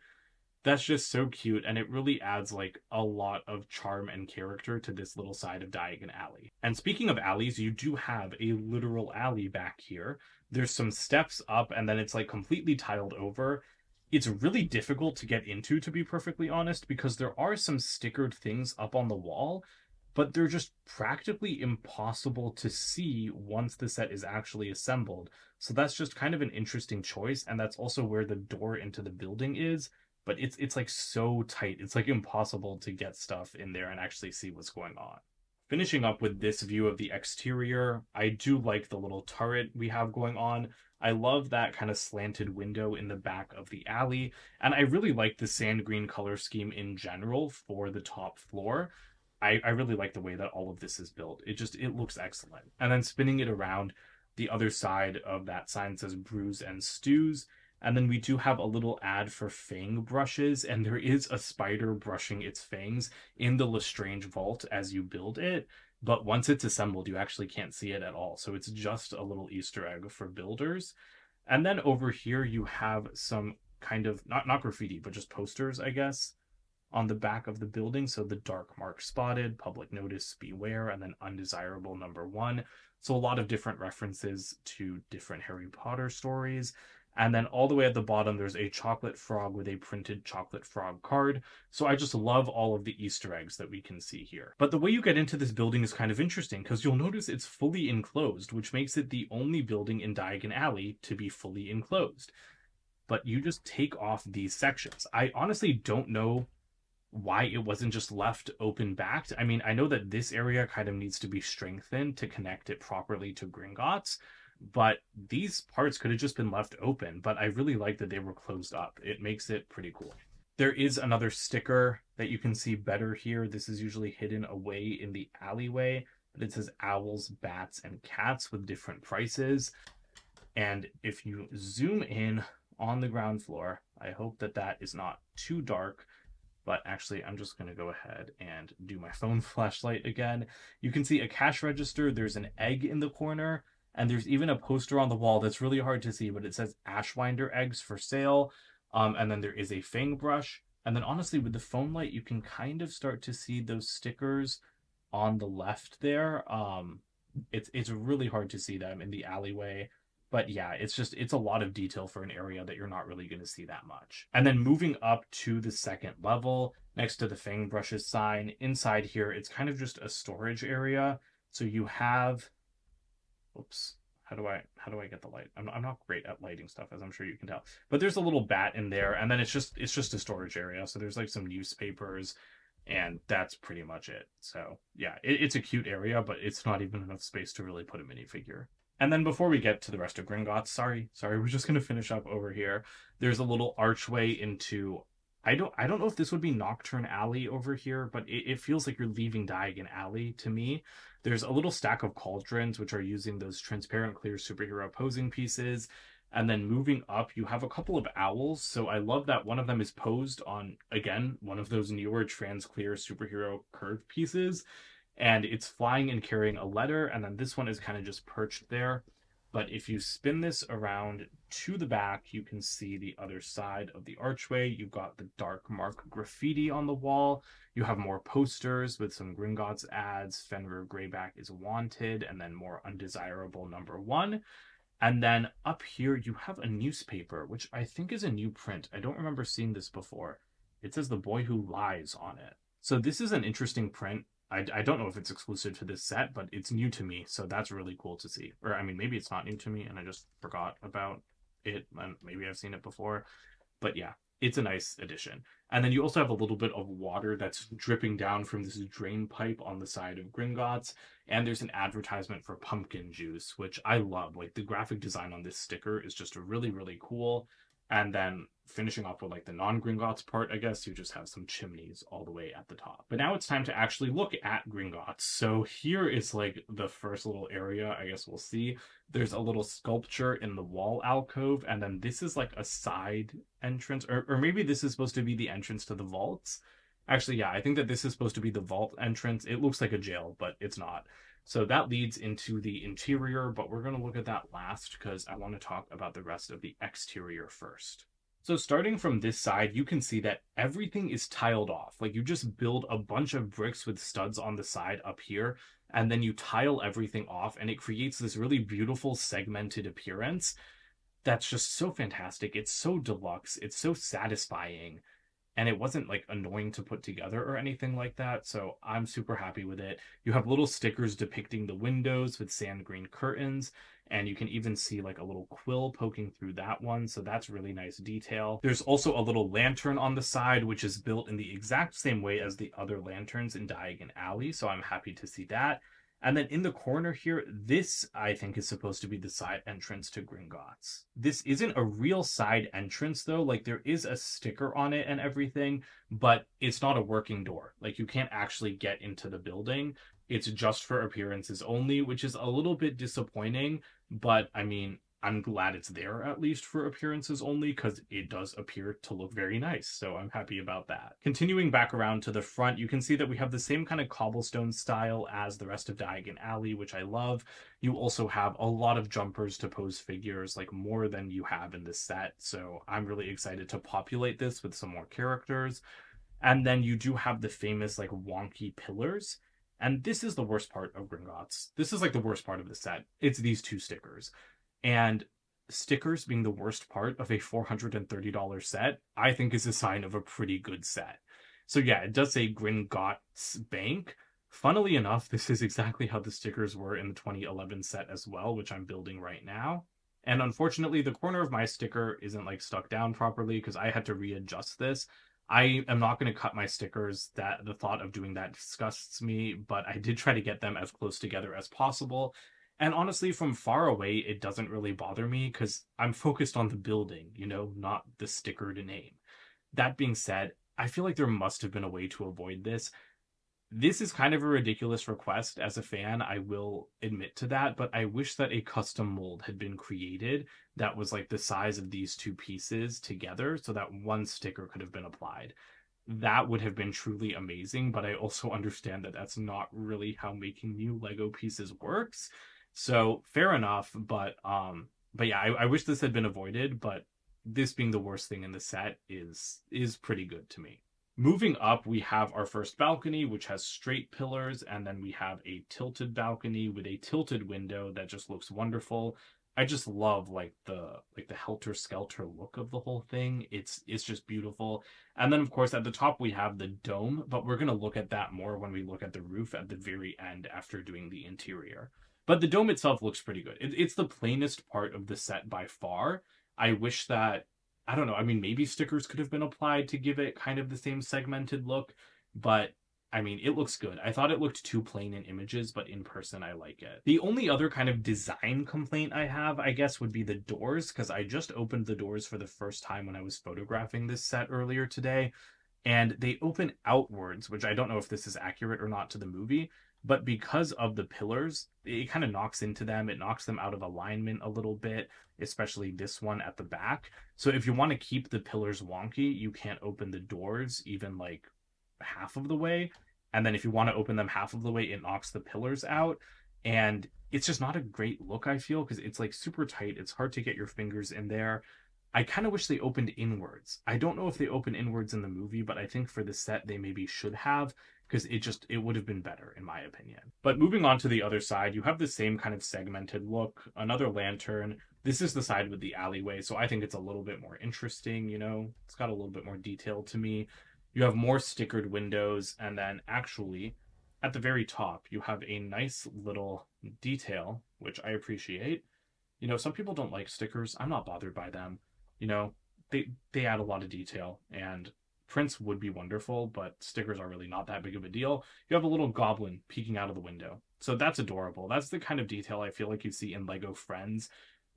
Speaker 1: That's just so cute, and it really adds like a lot of charm and character to this little side of Diagon Alley. And speaking of alleys, you do have a literal alley back here. There's some steps up, and then it's like completely tiled over. It's really difficult to get into, to be perfectly honest, because there are some stickered things up on the wall, but they're just practically impossible to see once the set is actually assembled. So that's just kind of an interesting choice, and that's also where the door into the building is. But it's like so tight. It's like impossible to get stuff in there and actually see what's going on. Finishing up with this view of the exterior, I do like the little turret we have going on. I love that kind of slanted window in the back of the alley, and I really like the sand green color scheme in general for the top floor. I really like the way that all of this is built. It looks excellent. And then spinning it around, the other side of that sign says brews and stews. And then we do have a little ad for fang brushes, and there is a spider brushing its fangs in the Lestrange vault as you build it. But once it's assembled, you actually can't see it at all. So it's just a little Easter egg for builders. And then over here, you have some kind of, not graffiti, but just posters, I guess. on the back of the building. So the dark mark spotted, public notice, beware, and then undesirable #1. So a lot of different references to different Harry Potter stories. And then all the way at the bottom, there's a chocolate frog with a printed chocolate frog card. So I just love all of the Easter eggs that we can see here. But the way you get into this building is kind of interesting because you'll notice it's fully enclosed, which makes it the only building in Diagon Alley to be fully enclosed. But you just take off these sections. I honestly don't know why it wasn't just left open backed. I mean, I know that this area kind of needs to be strengthened to connect it properly to Gringotts, but these parts could have just been left open. But I really like that they were closed up. It makes it pretty cool. There is another sticker that you can see better here. This is usually hidden away in the alleyway, but it says owls, bats, and cats with different prices. And if you zoom in on the ground floor, I hope that that is not too dark, but actually I'm just going to go ahead and do my phone flashlight again. You can see a cash register, there's an egg in the corner, and there's even a poster on the wall that's really hard to see, but it says Ashwinder eggs for sale. And then there is a fang brush. And then honestly, with the phone light, you can kind of start to see those stickers on the left there. It's really hard to see them in the alleyway. But yeah, it's a lot of detail for an area that you're not really going to see that much. And then moving up to the second level, next to the fang brushes sign, inside here, it's kind of just a storage area. So you have, oops, how do I get the light? I'm not great at lighting stuff, as I'm sure you can tell. But there's a little bat in there, and then it's just a storage area. So there's like some newspapers, and that's pretty much it. So yeah, it's a cute area, but it's not even enough space to really put a minifigure. And then before we get to the rest of Gringotts, sorry, we're just gonna finish up over here. There's a little archway into, I don't know if this would be Nocturne Alley over here, but it feels like you're leaving Diagon Alley to me. There's a little stack of cauldrons, which are using those transparent clear superhero posing pieces. And then moving up, you have a couple of owls. So I love that one of them is posed on, again, one of those newer trans clear superhero curved pieces. And it's flying and carrying a letter, and then this one is kind of just perched there. But if you spin this around to the back, you can see the other side of the archway. You've got the dark mark graffiti on the wall. You have more posters with some Gringotts ads. Fenrir Greyback is wanted, and then more undesirable #1. And then up here, you have a newspaper, which I think is a new print. I don't remember seeing this before. It says The Boy Who Lies on it. So this is an interesting print. I don't know if it's exclusive to this set, but it's new to me, so that's really cool to see. Or, I mean, maybe it's not new to me, and I just forgot about it, and maybe I've seen it before. But yeah, it's a nice addition. And then you also have a little bit of water that's dripping down from this drain pipe on the side of Gringotts, and there's an advertisement for pumpkin juice, which I love. Like, the graphic design on this sticker is just really, really cool. And then finishing off with like the non-Gringotts part, I guess, you just have some chimneys all the way at the top. But now it's time to actually look at Gringotts. So here is like the first little area, I guess we'll see. There's a little sculpture in the wall alcove, and then this is like a side entrance, or maybe this is supposed to be the entrance to the vaults. Actually, yeah, I think that this is supposed to be the vault entrance. It looks like a jail, but it's not. So that leads into the interior, but we're going to look at that last because I want to talk about the rest of the exterior first. So starting from this side, you can see that everything is tiled off. Like, you just build a bunch of bricks with studs on the side up here, and then you tile everything off, and it creates this really beautiful segmented appearance that's just so fantastic. It's so deluxe. It's so satisfying. And it wasn't like annoying to put together or anything like that. So I'm super happy with it. You have little stickers depicting the windows with sand green curtains, and you can even see like a little quill poking through that one. So that's really nice detail. There's also a little lantern on the side, which is built in the exact same way as the other lanterns in Diagon Alley. So I'm happy to see that. And then in the corner here, this, I think, is supposed to be the side entrance to Gringotts. This isn't a real side entrance, though. Like, there is a sticker on it and everything, but it's not a working door. Like, you can't actually get into the building. It's just for appearances only, which is a little bit disappointing, but, I mean, I'm glad it's there at least for appearances only because it does appear to look very nice. So I'm happy about that. Continuing back around to the front, you can see that we have the same kind of cobblestone style as the rest of Diagon Alley, which I love. You also have a lot of jumpers to pose figures, like more than you have in this set. So I'm really excited to populate this with some more characters. And then you do have the famous like wonky pillars. And this is the worst part of Gringotts. This is like the worst part of the set. It's these two stickers. And stickers being the worst part of a $430 set, I think is a sign of a pretty good set. So yeah, it does say Gringotts Bank. Funnily enough, this is exactly how the stickers were in the 2011 set as well, which I'm building right now. And unfortunately, the corner of my sticker isn't like stuck down properly because I had to readjust this. I am not going to cut my stickers. That the thought of doing that disgusts me, but I did try to get them as close together as possible. And honestly, from far away, it doesn't really bother me because I'm focused on the building, not the stickered name. That being said, I feel like there must have been a way to avoid this. This is kind of a ridiculous request as a fan, I will admit to that, but I wish that a custom mold had been created that was like the size of these two pieces together so that one sticker could have been applied. That would have been truly amazing, but I also understand that that's not really how making new Lego pieces works. So fair enough, but yeah, I wish this had been avoided, but this being the worst thing in the set is pretty good to me. Moving up, we have our first balcony, which has straight pillars, and then we have a tilted balcony with a tilted window that just looks wonderful. I just love like the helter-skelter look of the whole thing. It's just beautiful. And then of course at the top we have the dome, but we're going to look at that more when we look at the roof at the very end after doing the interior. But the dome itself looks pretty good. It's the plainest part of the set by far. I wish that I don't know. I mean, maybe stickers could have been applied to give it kind of the same segmented look, but I mean, it looks good. I thought it looked too plain in images, but in person, I like it. The only other kind of design complaint I have, I guess, would be the doors, because I just opened the doors for the first time when I was photographing this set earlier today, and they open outwards, which I don't know if this is accurate or not to the movie, but because of the pillars, it kind of knocks into them. It knocks them out of alignment a little bit, especially this one at the back. So if you want to keep the pillars wonky, you can't open the doors even like half of the way. And then if you want to open them half of the way, it knocks the pillars out. And it's just not a great look, I feel, because it's like super tight. It's hard to get your fingers in there. I kind of wish they opened inwards. I don't know if they open inwards in the movie, but I think for the set they maybe should have because it would have been better in my opinion. But moving on to the other side, you have the same kind of segmented look, another lantern. This is the side with the alleyway, so I think it's a little bit more interesting, It's got a little bit more detail to me. You have more stickered windows, and then actually at the very top, you have a nice little detail, which I appreciate. Some people don't like stickers. I'm not bothered by them. You know, they add a lot of detail, and prints would be wonderful, but stickers are really not that big of a deal. You have a little goblin peeking out of the window. So that's adorable. That's the kind of detail I feel like you see in Lego Friends,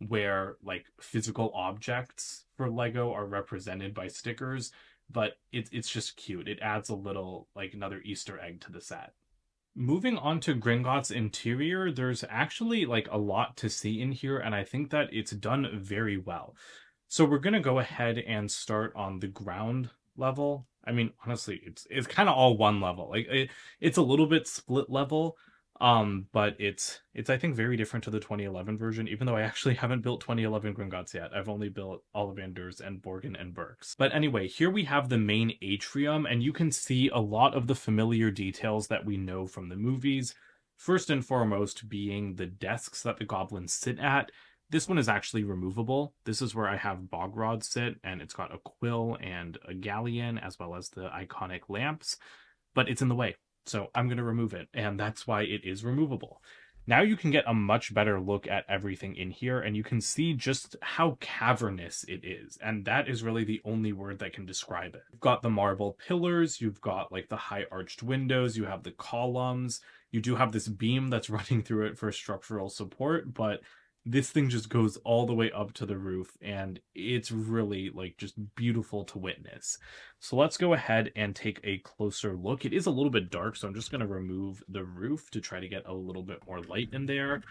Speaker 1: where like physical objects for Lego are represented by stickers, but it's just cute. It adds a little like another Easter egg to the set. Moving on to Gringotts interior, there's actually like a lot to see in here, and I think that it's done very well. So we're gonna go ahead and start on the ground level. I mean, honestly, it's kind of all one level. Like it's a little bit split level, but it's I think very different to the 2011 version. Even though I actually haven't built 2011 Gringotts yet, I've only built Ollivanders and Borgin and Burks. But anyway, here we have the main atrium, and you can see a lot of the familiar details that we know from the movies. First and foremost being the desks that the goblins sit at. This one is actually removable. This is where I have Bogrod sit, and it's got a quill and a galleon, as well as the iconic lamps, but it's in the way, so I'm going to remove it, and that's why it is removable. Now you can get a much better look at everything in here, and you can see just how cavernous it is, and that is really the only word that can describe it. You've got the marble pillars, you've got like the high arched windows, you have the columns, you do have this beam that's running through it for structural support, but this thing just goes all the way up to the roof, and it's really like just beautiful to witness. So let's go ahead and take a closer look. It is a little bit dark, so I'm just going to remove the roof to try to get a little bit more light in there,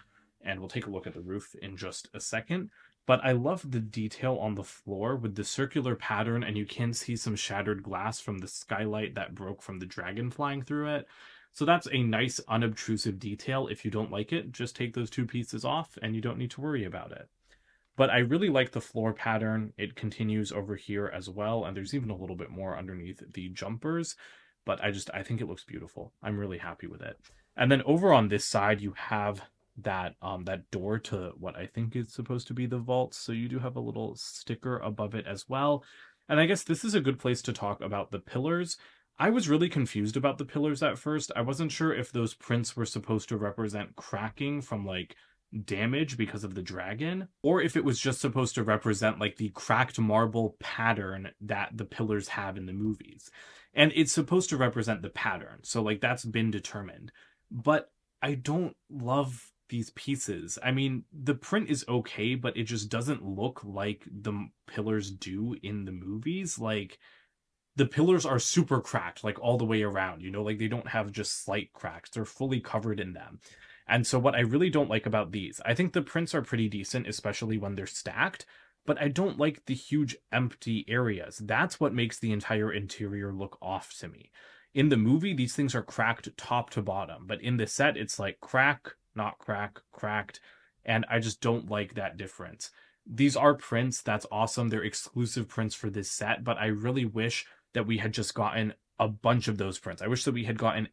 Speaker 1: and we'll take a look at the roof in just a second. But I love the detail on the floor with the circular pattern, and you can see some shattered glass from the skylight that broke from the dragon flying through it. So that's a nice unobtrusive detail. If you don't like it, just take those two pieces off and you don't need to worry about it. But I really like the floor pattern. It continues over here as well, and there's even a little bit more underneath the jumpers. But I think it looks beautiful. I'm really happy with it. And then over on this side, you have that door to what I think is supposed to be the vault. So you do have a little sticker above it as well. And I guess this is a good place to talk about the pillars. I was really confused about the pillars at first. I wasn't sure if those prints were supposed to represent cracking from like damage because of the dragon, or if it was just supposed to represent like the cracked marble pattern that the pillars have in the movies. And it's supposed to represent the pattern. So like that's been determined. But I don't love these pieces. I mean, the print is okay, but it just doesn't look like the pillars do in the movies. Like the pillars are super cracked, like all the way around, you know, like they don't have just slight cracks. They're fully covered in them. And so what I really don't like about these, I think the prints are pretty decent, especially when they're stacked, but I don't like the huge empty areas. That's what makes the entire interior look off to me. In the movie, these things are cracked top to bottom, but in the set, it's like crack, not crack, cracked, and I just don't like that difference. These are prints, that's awesome. They're exclusive prints for this set, but I really wish that we had just gotten a bunch of those prints. I wish that we had gotten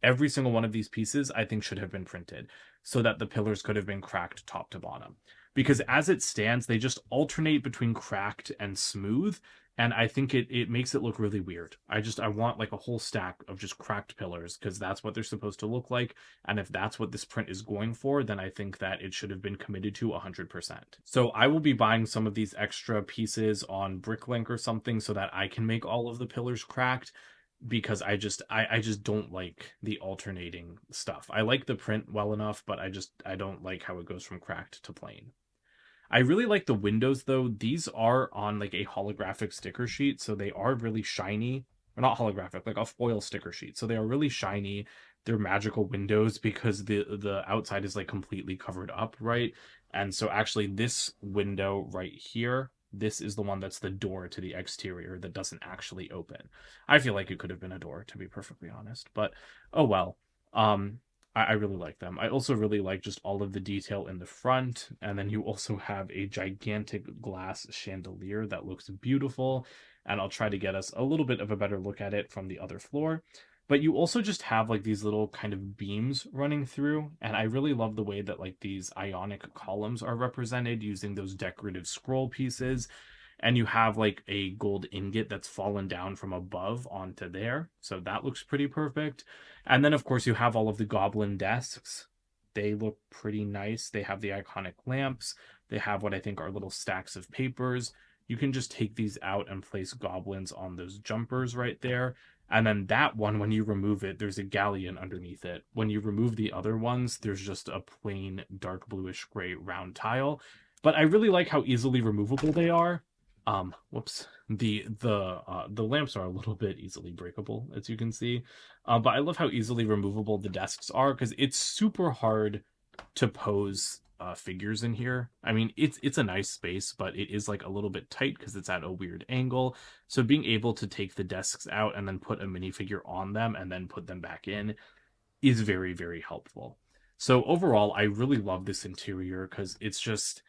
Speaker 1: every single one of these pieces, I think, should have been printed so that the pillars could have been cracked top to bottom. Because as it stands, they just alternate between cracked and smooth, and I think it makes it look really weird. I want like a whole stack of just cracked pillars because that's what they're supposed to look like, and if that's what this print is going for, then I think that it should have been committed to 100%. So I will be buying some of these extra pieces on Bricklink or something so that I can make all of the pillars cracked, because I just don't like the alternating stuff. I like the print well enough, but I don't like how it goes from cracked to plain. I really like the windows though. These are on like a holographic sticker sheet, so they are really shiny. Or not holographic, like a foil sticker sheet. So they are really shiny. They're magical windows because the outside is like completely covered up, right? And so actually this window right here, this is the one that's the door to the exterior that doesn't actually open. I feel like it could have been a door, to be perfectly honest, but oh well. I really like them. I also really like just all of the detail in the front, and then you also have a gigantic glass chandelier that looks beautiful, and I'll try to get us a little bit of a better look at it from the other floor. But you also just have like these little kind of beams running through, and I really love the way that like these ionic columns are represented using those decorative scroll pieces. And you have like a gold ingot that's fallen down from above onto there. So that looks pretty perfect. And then, of course, you have all of the goblin desks. They look pretty nice. They have the iconic lamps. They have what I think are little stacks of papers. You can just take these out and place goblins on those jumpers right there. And then that one, when you remove it, there's a galleon underneath it. When you remove the other ones, there's just a plain dark bluish gray round tile. But I really like how easily removable they are. Whoops. The lamps are a little bit easily breakable, as you can see. But I love how easily removable the desks are because it's super hard to pose figures in here. I mean, it's a nice space, but it is like a little bit tight because it's at a weird angle. So being able to take the desks out and then put a minifigure on them and then put them back in is very, very helpful. So overall, I really love this interior because it's just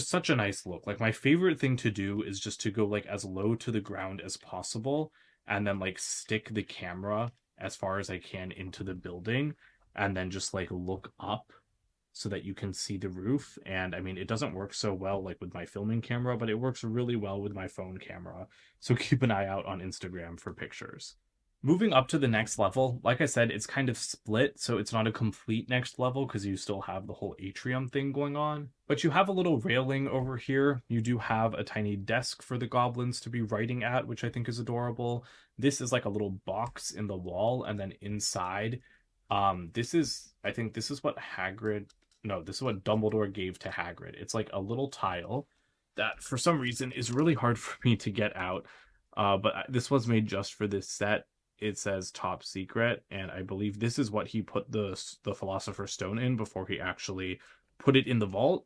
Speaker 1: such a nice look. Like my favorite thing to do is just to go like as low to the ground as possible and then like stick the camera as far as I can into the building and then just like look up so that you can see the roof. And I mean, it doesn't work so well like with my filming camera, but it works really well with my phone camera. So keep an eye out on Instagram for pictures. Moving up to the next level, like I said, it's kind of split, so it's not a complete next level because you still have the whole atrium thing going on. But you have a little railing over here. You do have a tiny desk for the goblins to be writing at, which I think is adorable. This is like a little box in the wall, and then inside, I think this is what this is what Dumbledore gave to Hagrid. It's like a little tile that for some reason is really hard for me to get out. But this was made just for this set. It says top secret, and I believe this is what he put the Philosopher's Stone in before he actually put it in the vault.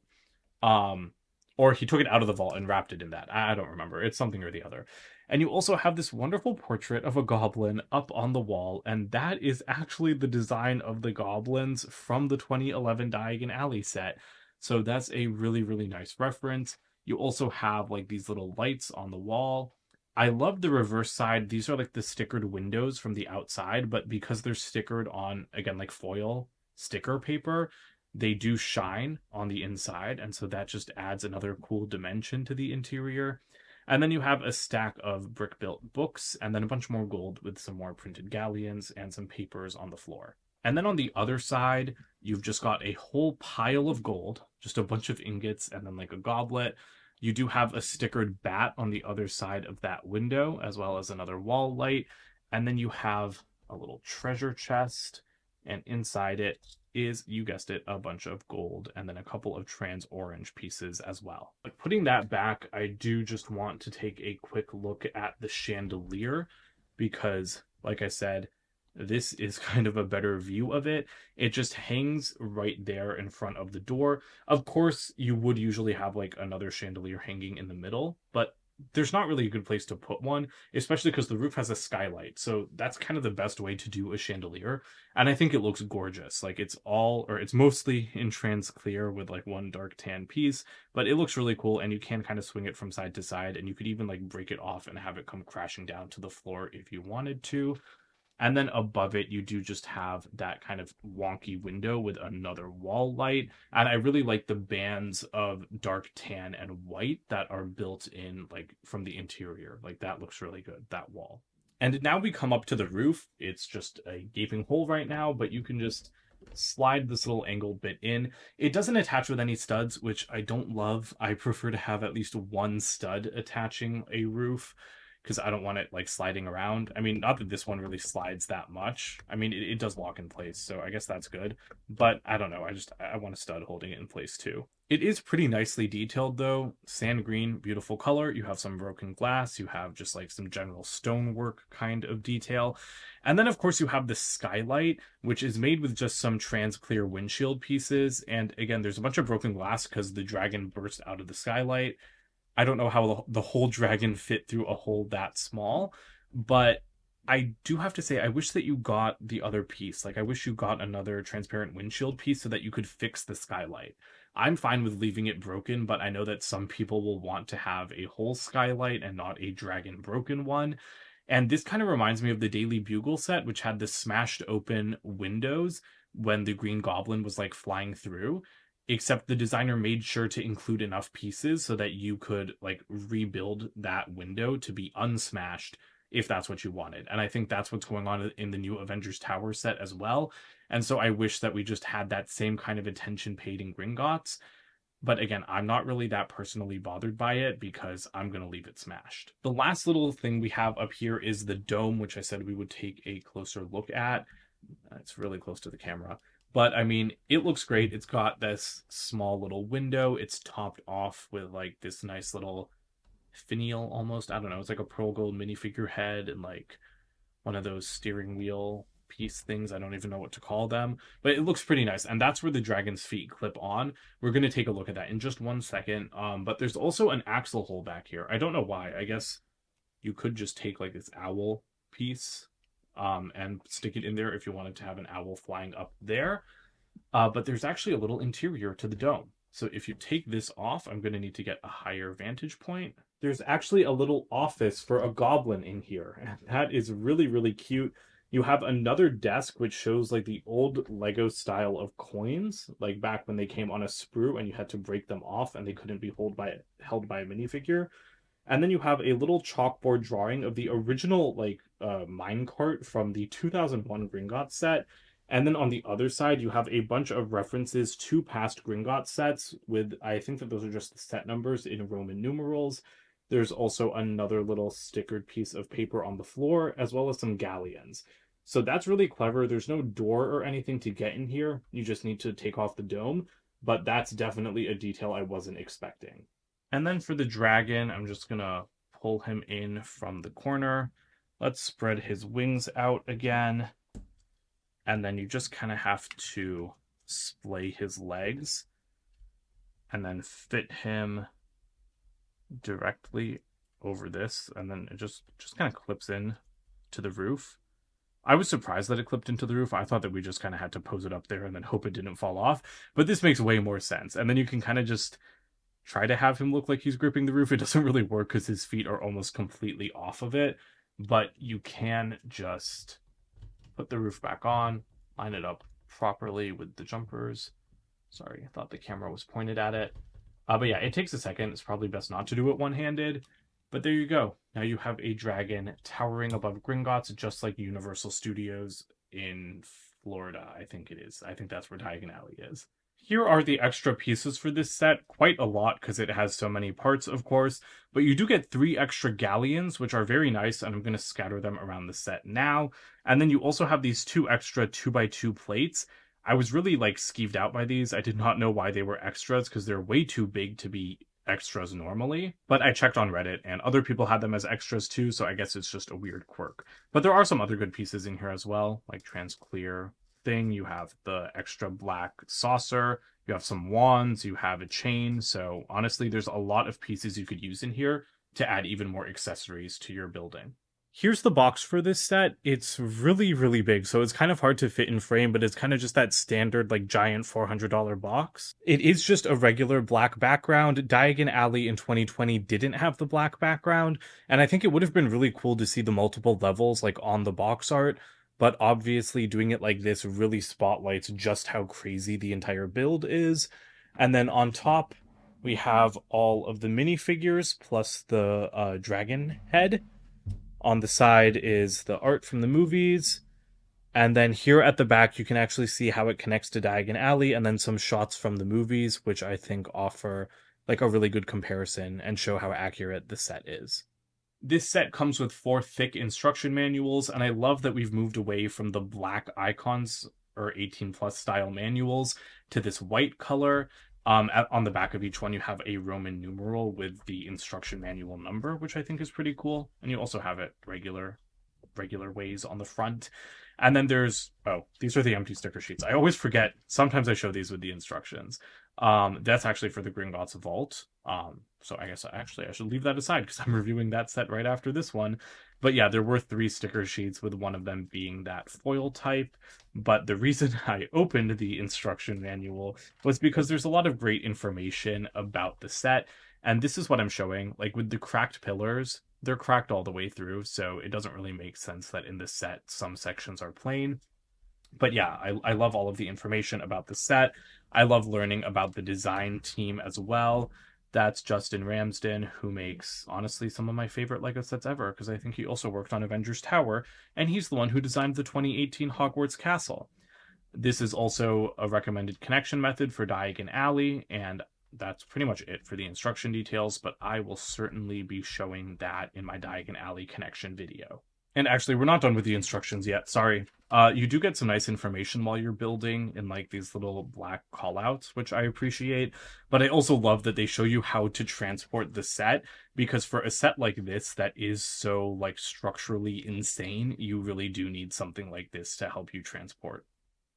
Speaker 1: Or he took it out of the vault and wrapped it in that. I don't remember. It's something or the other. And you also have this wonderful portrait of a goblin up on the wall, and that is actually the design of the goblins from the 2011 Diagon Alley set. So that's a really, really nice reference. You also have like these little lights on the wall. I love the reverse side. These are like the stickered windows from the outside, but because they're stickered on, again, like foil sticker paper, they do shine on the inside. And so that just adds another cool dimension to the interior. And then you have a stack of brick built books and then a bunch more gold with some more printed galleons and some papers on the floor. And then on the other side, you've just got a whole pile of gold, just a bunch of ingots and then like a goblet. You do have a stickered bat on the other side of that window, as well as another wall light. And then you have a little treasure chest, and inside it is, you guessed it, a bunch of gold and then a couple of trans orange pieces as well. But putting that back, I do just want to take a quick look at the chandelier because, like I said, this is kind of a better view of it. It just hangs right there in front of the door. Of course, you would usually have like another chandelier hanging in the middle, but there's not really a good place to put one, especially because the roof has a skylight. So that's kind of the best way to do a chandelier. And I think it looks gorgeous. Like it's mostly in trans clear with like one dark tan piece, but it looks really cool. And you can kind of swing it from side to side, and you could even like break it off and have it come crashing down to the floor if you wanted to. And then above it, you do just have that kind of wonky window with another wall light. And I really like the bands of dark tan and white that are built in, like from the interior. Like that looks really good, that wall. And now we come up to the roof. It's just a gaping hole right now, but you can just slide this little angled bit in. It doesn't attach with any studs, which I don't love. I prefer to have at least one stud attaching a roof because I don't want it like sliding around. I mean, not that this one really slides that much. I mean, it does lock in place, so I guess that's good. But I don't know. I want a stud holding it in place too. It is pretty nicely detailed though. Sand green, beautiful color. You have some broken glass. You have just like some general stonework kind of detail. And then of course you have the skylight, which is made with just some trans clear windshield pieces. And again, there's a bunch of broken glass because the dragon burst out of the skylight. I don't know how the whole dragon fit through a hole that small, but I do have to say, I wish that you got the other piece. Like, I wish you got another transparent windshield piece so that you could fix the skylight. I'm fine with leaving it broken, but I know that some people will want to have a whole skylight and not a dragon broken one. And this kind of reminds me of the Daily Bugle set, which had the smashed open windows when the Green Goblin was like flying through, except the designer made sure to include enough pieces so that you could like rebuild that window to be unsmashed if that's what you wanted. And I think that's what's going on in the new Avengers Tower set as well. And so I wish that we just had that same kind of attention paid in Gringotts. But again, I'm not really that personally bothered by it because I'm going to leave it smashed. The last little thing we have up here is the dome, which I said we would take a closer look at. It's really close to the camera. But I mean, it looks great. It's got this small little window. It's topped off with like this nice little finial almost. I don't know. It's like a pearl gold minifigure head and like one of those steering wheel piece things. I don't even know what to call them, but it looks pretty nice. And that's where the dragon's feet clip on. We're going to take a look at that in just 1 second. But there's also an axle hole back here. I don't know why. I guess you could just take like this owl piece and stick it in there if you wanted to have an owl flying up there. But there's actually a little interior to the dome. So if you take this off, I'm going to need to get a higher vantage point. There's actually a little office for a goblin in here. And that is really, really cute. You have another desk which shows like the old Lego style of coins, like back when they came on a sprue and you had to break them off and they couldn't be held by a minifigure. And then you have a little chalkboard drawing of the original like minecart from the 2001 Gringotts set. And then on the other side, you have a bunch of references to past Gringotts sets with, I think that those are just the set numbers in Roman numerals. There's also another little stickered piece of paper on the floor, as well as some galleons. So that's really clever. There's no door or anything to get in here. You just need to take off the dome, but that's definitely a detail I wasn't expecting. And then for the dragon, I'm just gonna pull him in from the corner. Let's spread his wings out again. And then you just kind of have to splay his legs and then fit him directly over this. And then it just kind of clips in to the roof. I was surprised that it clipped into the roof. I thought that we just kind of had to pose it up there and then hope it didn't fall off. But this makes way more sense. And then you can kind of just try to have him look like he's gripping the roof. It doesn't really work because his feet are almost completely off of it. But you can just put the roof back on, line it up properly with the jumpers. Sorry, I thought the camera was pointed at it. But yeah, it takes a second. It's probably best not to do it one-handed. But there you go. Now you have a dragon towering above Gringotts, just like Universal Studios in Florida, I think it is. I think that's where Diagon Alley is. Here are the extra pieces for this set. Quite a lot because it has so many parts, of course. But you do get 3 extra galleons, which are very nice, and I'm going to scatter them around the set now. And then you also have these 2 extra 2x2 plates. I was really like skeeved out by these. I did not know why they were extras because they're way too big to be extras normally, but I checked on Reddit and other people had them as extras too, so I guess it's just a weird quirk. But there are some other good pieces in here as well, like trans clear thing. You have the extra black saucer, you have some wands, you have a chain. So honestly, there's a lot of pieces you could use in here to add even more accessories to your building. Here's the box for this set. It's really, really big, so it's kind of hard to fit in frame, but it's kind of just that standard, like, giant $400 box. It is just a regular black background. Diagon Alley in 2020 didn't have the black background, and I think it would have been really cool to see the multiple levels, like, on the box art, but obviously doing it like this really spotlights just how crazy the entire build is. And then on top, we have all of the minifigures plus the dragon head. On the side is the art from the movies. And then here at the back, you can actually see how it connects to Diagon Alley and then some shots from the movies, which I think offer like a really good comparison and show how accurate the set is. This set comes with 4 thick instruction manuals, and I love that we've moved away from the black icons or 18 plus style manuals to this white color. On the back of each one, you have a Roman numeral with the instruction manual number, which I think is pretty cool. And you also have it regular ways on the front. And then there's, oh, these are the empty sticker sheets. I always forget. Sometimes I show these with the instructions. That's actually for the Gringotts Vault. So I guess I should leave that aside because I'm reviewing that set right after this one. But yeah, there were 3 sticker sheets with one of them being that foil type. But the reason I opened the instruction manual was because there's a lot of great information about the set. And this is what I'm showing. Like with the cracked pillars, they're cracked all the way through. So it doesn't really make sense that in this set, some sections are plain. But yeah, I love all of the information about the set. I love learning about the design team as well. That's Justin Ramsden, who makes, honestly, some of my favorite LEGO sets ever, because I think he also worked on Avengers Tower, and he's the one who designed the 2018 Hogwarts Castle. This is also a recommended connection method for Diagon Alley, and that's pretty much it for the instruction details, but I will certainly be showing that in my Diagon Alley connection video. And actually, we're not done with the instructions yet, sorry. You do get some nice information while you're building in like these little black callouts, which I appreciate. But I also love that they show you how to transport the set, because for a set like this that is so like structurally insane, you really do need something like this to help you transport.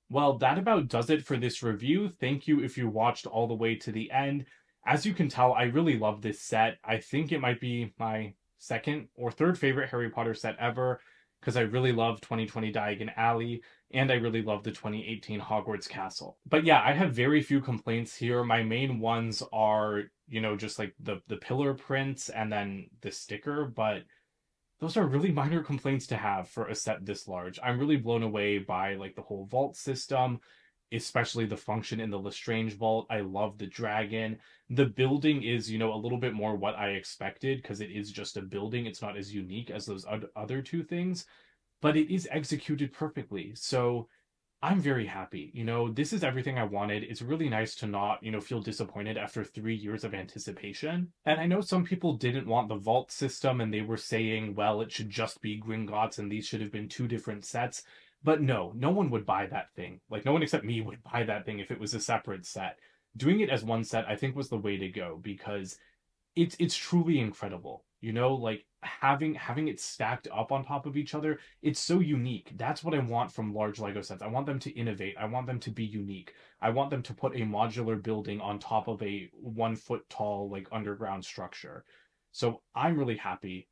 Speaker 1: Well, that about does it for this review. Thank you if you watched all the way to the end. As you can tell, I really love this set. I think it might be my second or third favorite Harry Potter set ever, because I really love 2020 Diagon Alley, and I really love the 2018 Hogwarts Castle. But yeah, I have very few complaints here. My main ones are, you know, just like the pillar prints and then the sticker, but those are really minor complaints to have for a set this large. I'm really blown away by like the whole vault system, especially the function in the Lestrange vault. I love the dragon. The building is, you know, a little bit more what I expected because it is just a building. It's not as unique as those other 2 things, but it is executed perfectly. So I'm very happy. You know, this is everything I wanted. It's really nice to not, you know, feel disappointed after 3 years of anticipation. And I know some people didn't want the vault system and they were saying, well, it should just be Gringotts and these should have been 2 different sets. But no, no one would buy that thing. Like, no one except me would buy that thing if it was a separate set. Doing it as one set, I think, was the way to go because it's truly incredible. You know, like having it stacked up on top of each other, it's so unique. That's what I want from large Lego sets. I want them to innovate. I want them to be unique. I want them to put a modular building on top of a 1 foot tall like underground structure. So I'm really happy.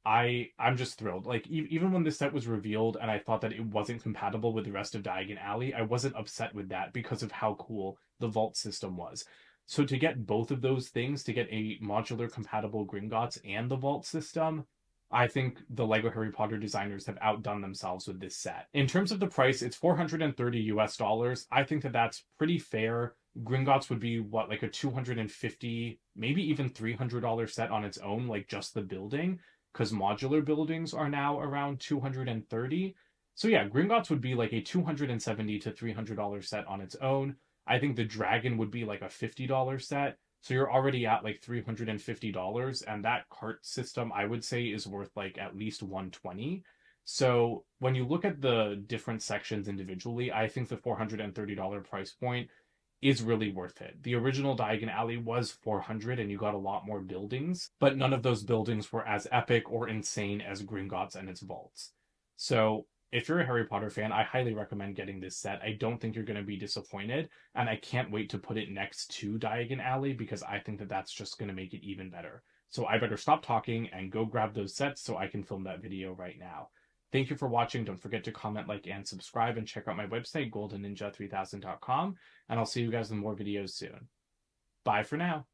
Speaker 1: I'm just thrilled. Like even when this set was revealed and I thought that it wasn't compatible with the rest of Diagon Alley, I wasn't upset with that because of how cool the vault system was. So to get both of those things, to get a modular compatible Gringotts and the vault system, I think the Lego Harry Potter designers have outdone themselves with this set. In terms of the price, it's 430 US dollars. I think that that's pretty fair. Gringotts would be what, like a 250, maybe even $300 set on its own, like just the building, because modular buildings are now around 230. So yeah, Gringotts would be like a 270 to $300 set on its own. I think the Dragon would be like a $50 set. So you're already at like $350, and that cart system I would say is worth like at least 120. So when you look at the different sections individually, I think the $430 price point is really worth it. The original Diagon Alley was 400 and you got a lot more buildings, but none of those buildings were as epic or insane as Gringotts and its vaults. So if you're a Harry Potter fan, I highly recommend getting this set. I don't think you're going to be disappointed, and I can't wait to put it next to Diagon Alley because I think that that's just going to make it even better. So I better stop talking and go grab those sets so I can film that video right now. Thank you for watching. Don't forget to comment, like, and subscribe, and check out my website, goldenninja3000.com, and I'll see you guys in more videos soon. Bye for now.